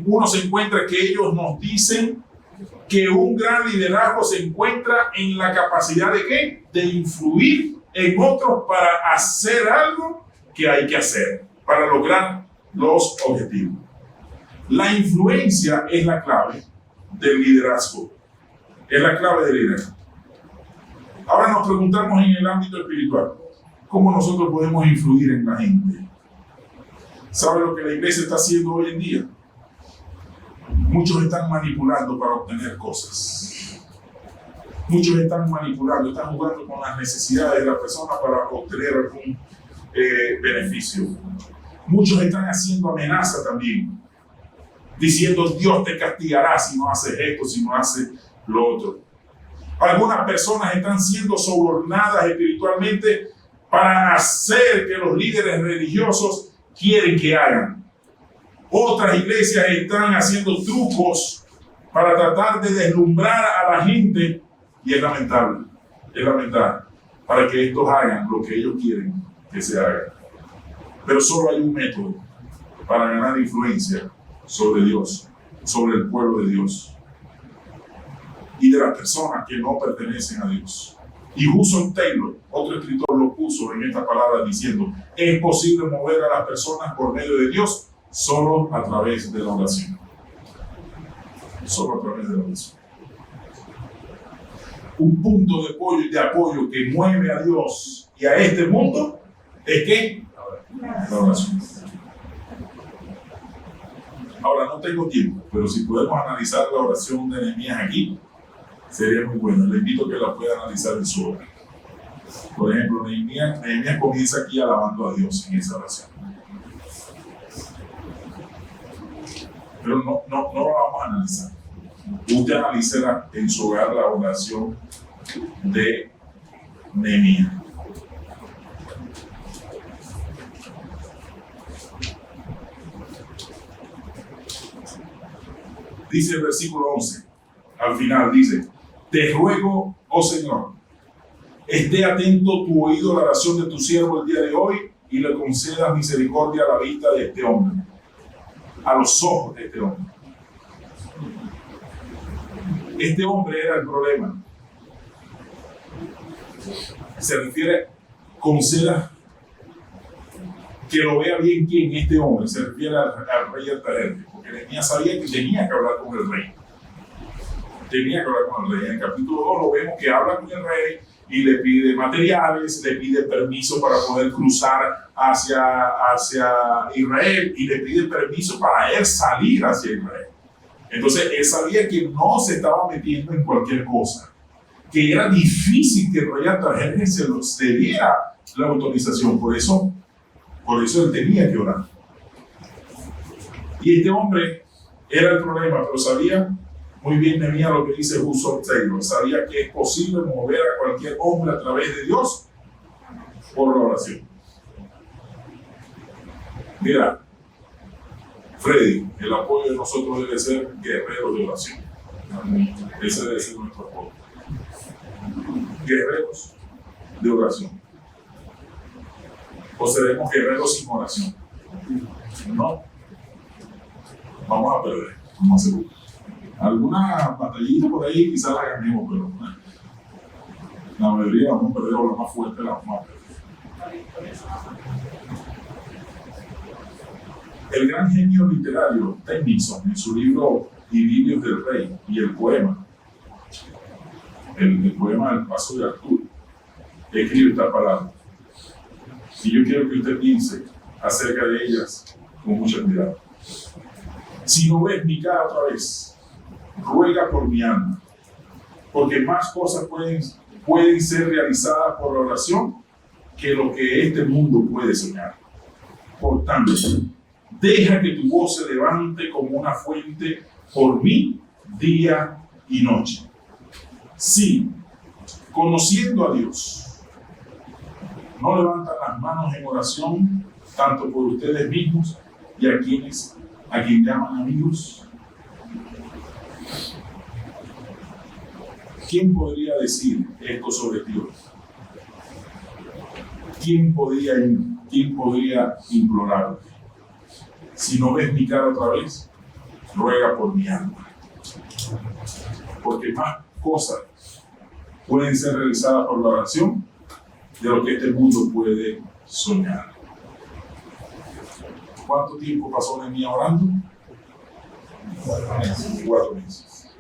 uno se encuentra que ellos nos dicen que un gran liderazgo se encuentra en la capacidad de ¿qué? De influir en otros para hacer algo que hay que hacer, para lograr los objetivos. La influencia es la clave del liderazgo. Es la clave del liderazgo. Ahora nos preguntamos en el ámbito espiritual: ¿cómo nosotros podemos influir en la gente? ¿Sabe lo que la iglesia está haciendo hoy en día? Muchos están manipulando para obtener cosas. Muchos están manipulando, están jugando con las necesidades de la persona para obtener algún beneficio. Muchos están haciendo amenaza también, diciendo: Dios te castigará si no haces esto, si no haces lo otro. Algunas personas están siendo sobornadas espiritualmente para hacer que los líderes religiosos quieren que hagan. Otras iglesias están haciendo trucos para tratar de deslumbrar a la gente, y es lamentable, para que estos hagan lo que ellos quieren que se haga. Pero solo hay un método para ganar influencia sobre Dios, sobre el pueblo de Dios y de las personas que no pertenecen a Dios. Y Hudson Taylor, otro escritor, lo puso en esta palabra diciendo: es posible mover a las personas por medio de Dios solo a través de la oración. Solo a través de la oración. Un punto de apoyo que mueve a Dios y a este mundo es que la oración. Ahora, no tengo tiempo, pero si podemos analizar la oración de Nehemías aquí, sería muy bueno. Le invito a que la pueda analizar en su obra. Por ejemplo, Nehemías comienza aquí alabando a Dios en esa oración. Pero no lo vamos a analizar. Usted analizará en su hogar la oración de Nehemías. Dice el versículo 11, al final dice: te ruego, oh Señor, esté atento tu oído a la oración de tu siervo el día de hoy y le concedas misericordia a la vista de este hombre, a los ojos de este hombre. Este hombre era el problema. Se refiere, conceda que lo vea bien quién este hombre. Se refiere al rey Artajerjes, porque Nehemías sabía que tenía que hablar con el rey. Tenía que hablar con el rey. En el capítulo 2 lo vemos que habla con el rey y le pide materiales, le pide permiso para poder cruzar hacia Israel y le pide permiso para él salir hacia Israel. Entonces él sabía que no se estaba metiendo en cualquier cosa, que era difícil que el rey Artajerjes se le diera la autorización. Por eso él tenía que orar. Y este hombre era el problema, pero sabía muy bien Nehemías lo que dice Hudson Taylor. Sabía que es posible mover a cualquier hombre a través de Dios por la oración. Mira, Freddy, el apoyo de nosotros debe ser guerreros de oración. Ese debe ser nuestro apoyo. Guerreros de oración. O seremos guerreros sin oración. No. Vamos a perder, vamos a hacer alguna batallita por ahí, quizás la ganemos, pero la mayoría vamos a perder, o la más fuerte la vamos a perder. El gran genio literario Tennyson, en su libro Idilios del Rey y el poema, el poema del Paso de Arturo, escribe esta palabra. Y yo quiero que usted piense acerca de ellas con mucho cuidado. Si no ves mi cara otra vez, ruega por mi alma, porque más cosas pueden ser realizadas por la oración que lo que este mundo puede soñar. Por tanto, deja que tu voz se levante como una fuente por mí día y noche. Sí, conociendo a Dios, no levantan las manos en oración tanto por ustedes mismos y a quien llaman amigos. ¿Quién podría decir esto sobre Dios? ¿Quién podría implorar? Si no ves mi cara otra vez, ruega por mi alma. Porque más cosas pueden ser realizadas por la oración de lo que este mundo puede soñar. ¿Cuánto tiempo pasó Nehemías orando? 4 meses.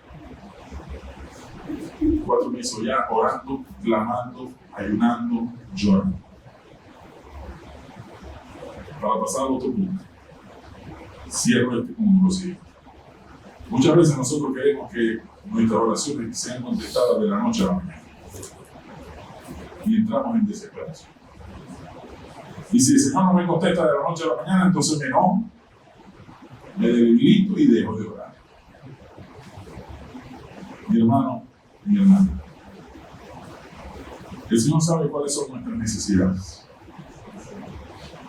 4 meses ya orando, clamando, ayunando, llorando. Para pasar al otro punto. Cierro este punto siguiente. Muchas veces nosotros queremos que nuestras oraciones sean contestadas de la noche a la mañana. Y entramos en desesperación. Y si el Señor no me contesta de la noche a la mañana, entonces me enojo, me debilito y dejo de orar. Mi hermano, mi hermana, el Señor sabe cuáles son nuestras necesidades.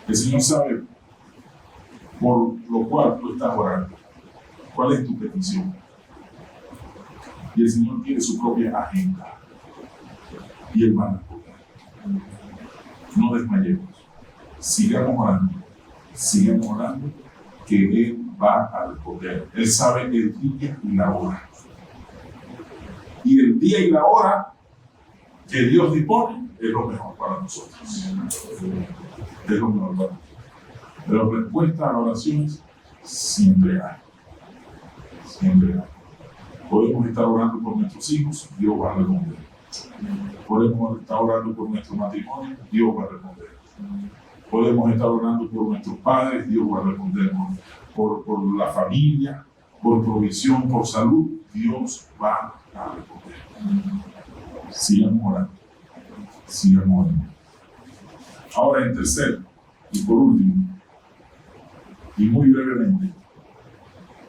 El Señor sabe por lo cual tú estás orando. ¿Cuál es tu petición? Y el Señor tiene su propia agenda. Y Él va a responder. No desmayemos. Sigamos orando, que Él va a responder. Él sabe el día y la hora. Y el día y la hora que Dios dispone es lo mejor para nosotros. Es lo mejor para nosotros. Pero respuesta a las oraciones siempre hay. Siempre hay. Podemos estar orando por nuestros hijos, Dios va a responder. Podemos estar orando por nuestro matrimonio, Dios va a responder. Podemos estar orando por nuestros padres, Dios va a responder. Por la familia, por provisión, por salud, Dios va a responder. Sigamos orando. Sigamos orando. Ahora, en tercero y por último, y muy brevemente,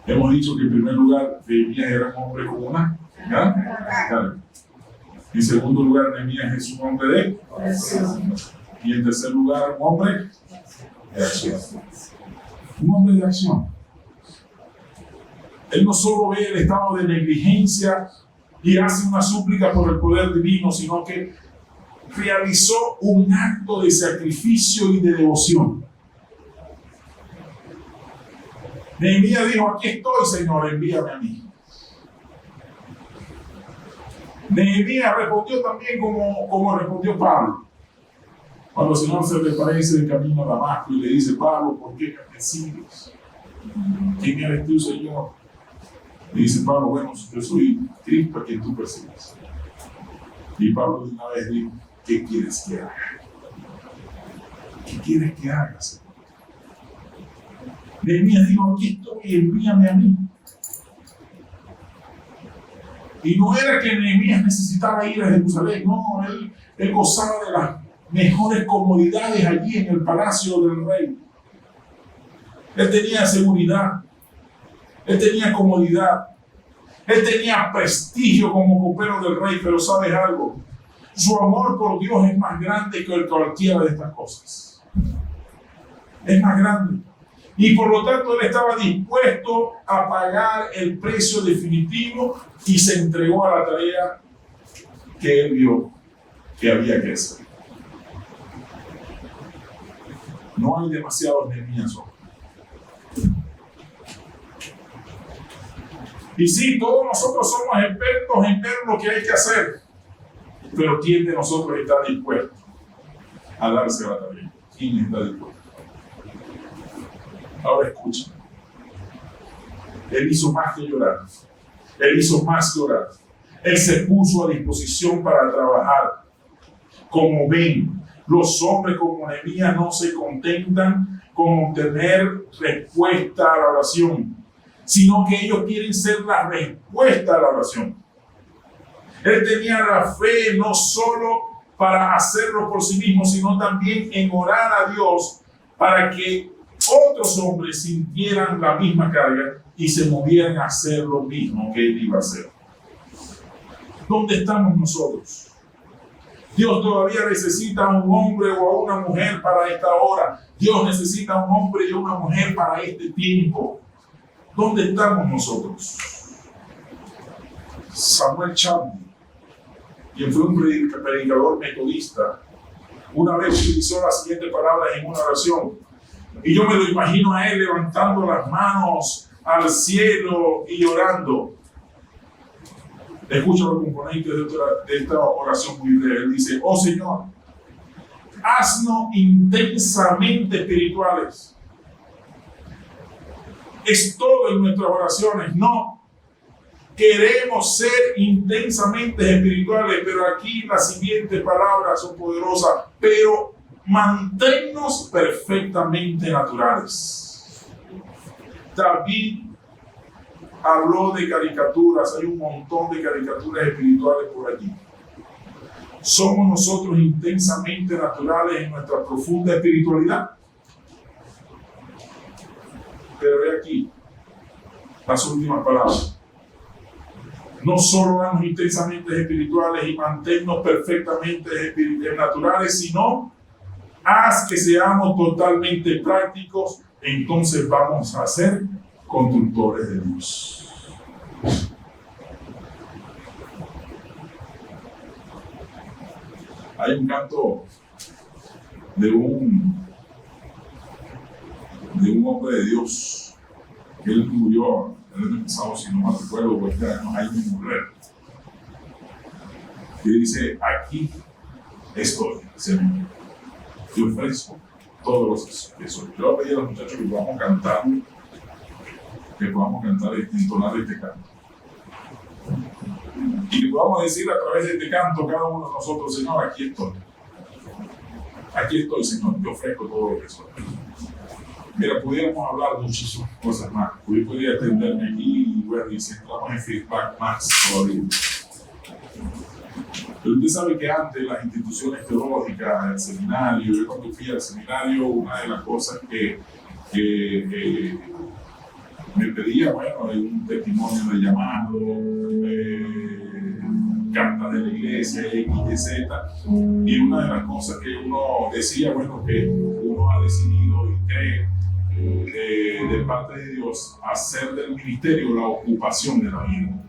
Hemos dicho que en primer lugar Nehemías era un hombre con una carga. En segundo lugar, Nehemías es un hombre de oración. Y en tercer lugar, un hombre de acción. Un hombre de acción. Él no solo ve el estado de negligencia y hace una súplica por el poder divino, sino que realizó un acto de sacrificio y de devoción. Nehemías dijo: aquí estoy, Señor, envíame a mí. Nehemías respondió también como respondió Pablo. Cuando el Señor se le aparece de camino a Damasco y le dice: Pablo, ¿por qué me persigues? ¿Quién eres tú, Señor? Le dice Pablo: bueno, yo soy Cristo a quien tú persigues. Y Pablo de una vez dijo: ¿qué quieres que haga? ¿Qué quieres que haga, Señor? Nehemías dijo: aquí estoy, envíame a mí. Y no era que Nehemías necesitaba ir a Jerusalén, no, él gozaba de las mejores comodidades allí en el palacio del rey. Él tenía seguridad, él tenía comodidad, él tenía prestigio como copero del rey, pero ¿sabes algo? Su amor por Dios es más grande que cualquiera de estas cosas. Es más grande. Y por lo tanto él estaba dispuesto a pagar el precio definitivo y se entregó a la tarea que él vio que había que hacer. No hay demasiados Nehemías hoy. Y sí, todos nosotros somos expertos en ver lo que hay que hacer, pero ¿quién de nosotros está dispuesto a darse a la tarea? ¿Quién está dispuesto? Ahora escucha. Él hizo más que llorar. Él hizo más que orar. Él se puso a disposición para trabajar. Como ven, los hombres como Nehemías no se contentan con obtener respuesta a la oración, sino que ellos quieren ser la respuesta a la oración. Él tenía la fe no solo para hacerlo por sí mismo, sino también en orar a Dios para que otros hombres sintieran la misma carga y se movieran a hacer lo mismo que él iba a hacer. ¿Dónde estamos nosotros? Dios todavía necesita a un hombre o a una mujer para esta hora. Dios necesita a un hombre y a una mujer para este tiempo. ¿Dónde estamos nosotros? Samuel Chapman, quien fue un predicador metodista, una vez utilizó las siguientes palabras en una oración. Y yo me lo imagino a él levantando las manos al cielo y orando. Escucha los componentes de esta oración muy breve. Él dice: oh Señor, haznos intensamente espirituales. Es todo en nuestras oraciones. No, queremos ser intensamente espirituales, pero aquí las siguientes palabras son poderosas. Pero manténnos perfectamente naturales. David habló de caricaturas, hay un montón de caricaturas espirituales por allí. ¿Somos nosotros intensamente naturales en nuestra profunda espiritualidad? Pero ve aquí las últimas palabras. No solo haznos intensamente espirituales y manténnos perfectamente naturales, sino haz que seamos totalmente prácticos, entonces vamos a ser constructores de Dios. Hay un canto de un hombre de Dios que él murió el año pasado, si no me recuerdo, o este año, hay un mujer que dice: aquí estoy, Señor, yo ofrezco todos los que soy. Yo voy a pedir a los muchachos que podamos cantar, entonar este canto. Y que podamos decir a través de este canto cada uno de nosotros: Señor, aquí estoy. Aquí estoy, Señor, yo ofrezco todo lo que soy. Mira, pudiéramos hablar muchísimas cosas más. Yo podría extenderme aquí y bueno, y si entramos en feedback más todavía. Pero usted sabe que antes las instituciones teológicas, el seminario, yo cuando fui al seminario, una de las cosas que me pedía, bueno, un testimonio de llamado, cartas de la iglesia, X, Y, Z. Y una de las cosas que uno decía, bueno, que uno ha decidido y cree de parte de Dios hacer del ministerio la ocupación de la vida.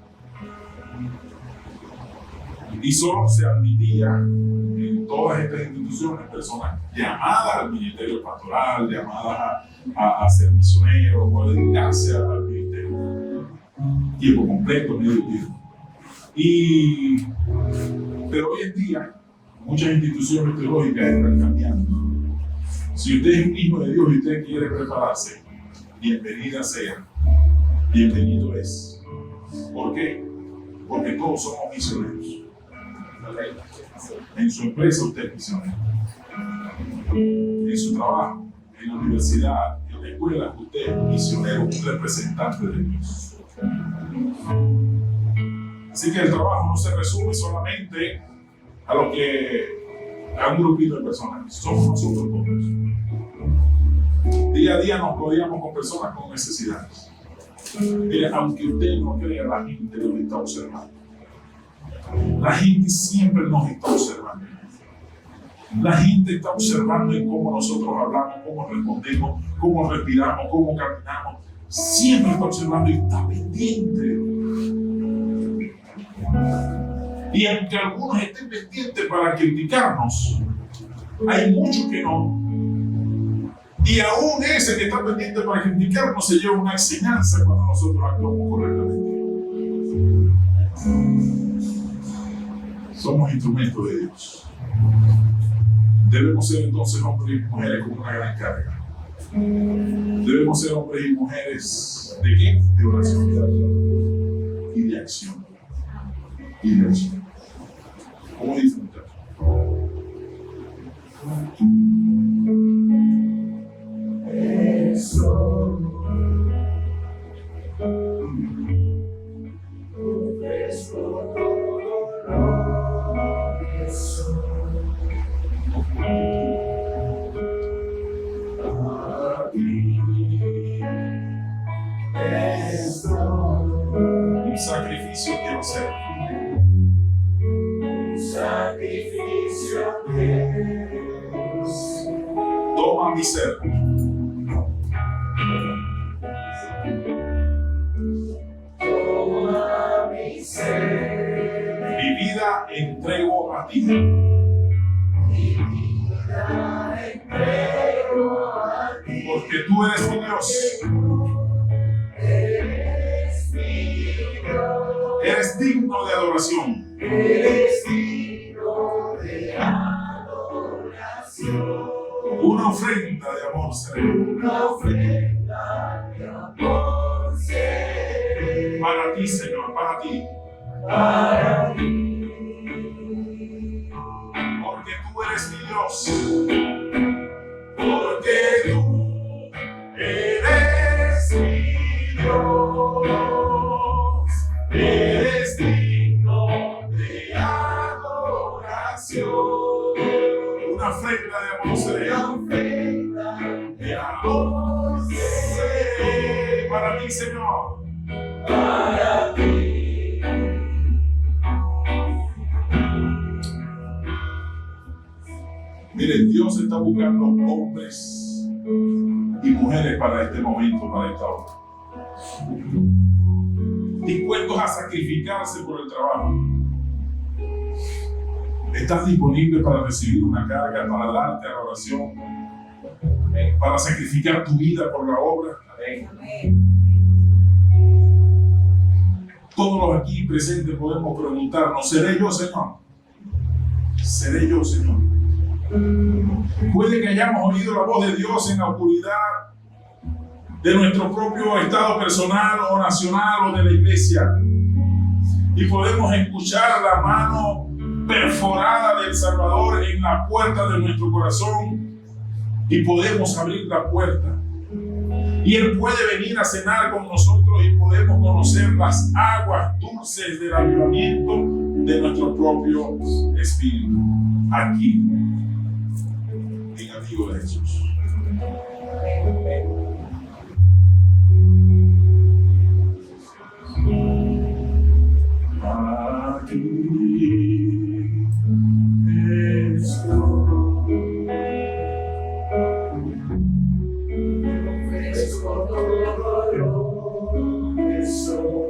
Y solo se admitía en todas estas instituciones personas llamadas al ministerio pastoral, llamadas a ser misioneros o a dedicarse al ministerio. Tiempo completo, medio tiempo. Pero hoy en día, muchas instituciones teológicas están cambiando. Si usted es un hijo de Dios y usted quiere prepararse, bienvenida sea, bienvenido es. ¿Por qué? Porque todos somos misioneros. En su empresa usted es misionero. En su trabajo, en la universidad, en la escuela, usted es misionero, un representante de Dios. Así que el trabajo no se resume solamente a un grupito de personas. Somos nosotros todos. Día a día nos rodeamos con personas con necesidades. Mire, aunque usted no crea, la gente nos está observando. La gente siempre nos está observando. La gente está observando en cómo nosotros hablamos, cómo respondemos, cómo respiramos, cómo caminamos. Siempre está observando y está pendiente. Y aunque algunos estén pendientes para criticarnos, hay muchos que no. Y aún ese que está pendiente para criticarnos se lleva una enseñanza cuando nosotros actuamos correctamente. Somos instrumentos de Dios. Debemos ser entonces hombres y mujeres con una gran carga. Debemos ser hombres y mujeres ¿de qué? De oración y de acción. Y de acción. ¿Cómo disfrutar? Un sacrificio quiero ser. Un sacrificio quiero ser. Toma mi ser. Toma mi ser. Mi vida entrego a ti. Mi vida entrego a ti. Porque tú eres mi Dios. Eres digno de adoración. Eres digno de adoración. Una ofrenda de amor seré. Una ofrenda de amor seré. Para ti, Señor, para ti. Para ti. Porque tú eres mi Dios. Porque tú eres mi Dios. Eres digno de adoración. Una ofrenda de amor seré. Una ofrenda de amor seré. Para ti, Señor. Para ti. Miren, Dios está buscando hombres y mujeres para este momento, para esta hora. Dispuestos a sacrificarse por el trabajo. ¿Estás disponible para recibir una carga, para darte adoración, para sacrificar tu vida por la obra? Amén. Todos los aquí presentes podemos preguntarnos, ¿seré yo, Señor? ¿Seré yo, Señor? Puede que hayamos oído la voz de Dios en la oscuridad de nuestro propio estado personal o nacional o de la iglesia, y podemos escuchar la mano perforada del Salvador en la puerta de nuestro corazón, y podemos abrir la puerta y Él puede venir a cenar con nosotros y podemos conocer las aguas dulces del avivamiento de nuestro propio espíritu aquí en el Hijo de Jesús.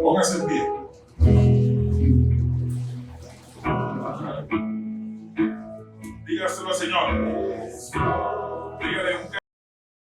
Póngase en pie. Dígaselo al Señor. Dígale un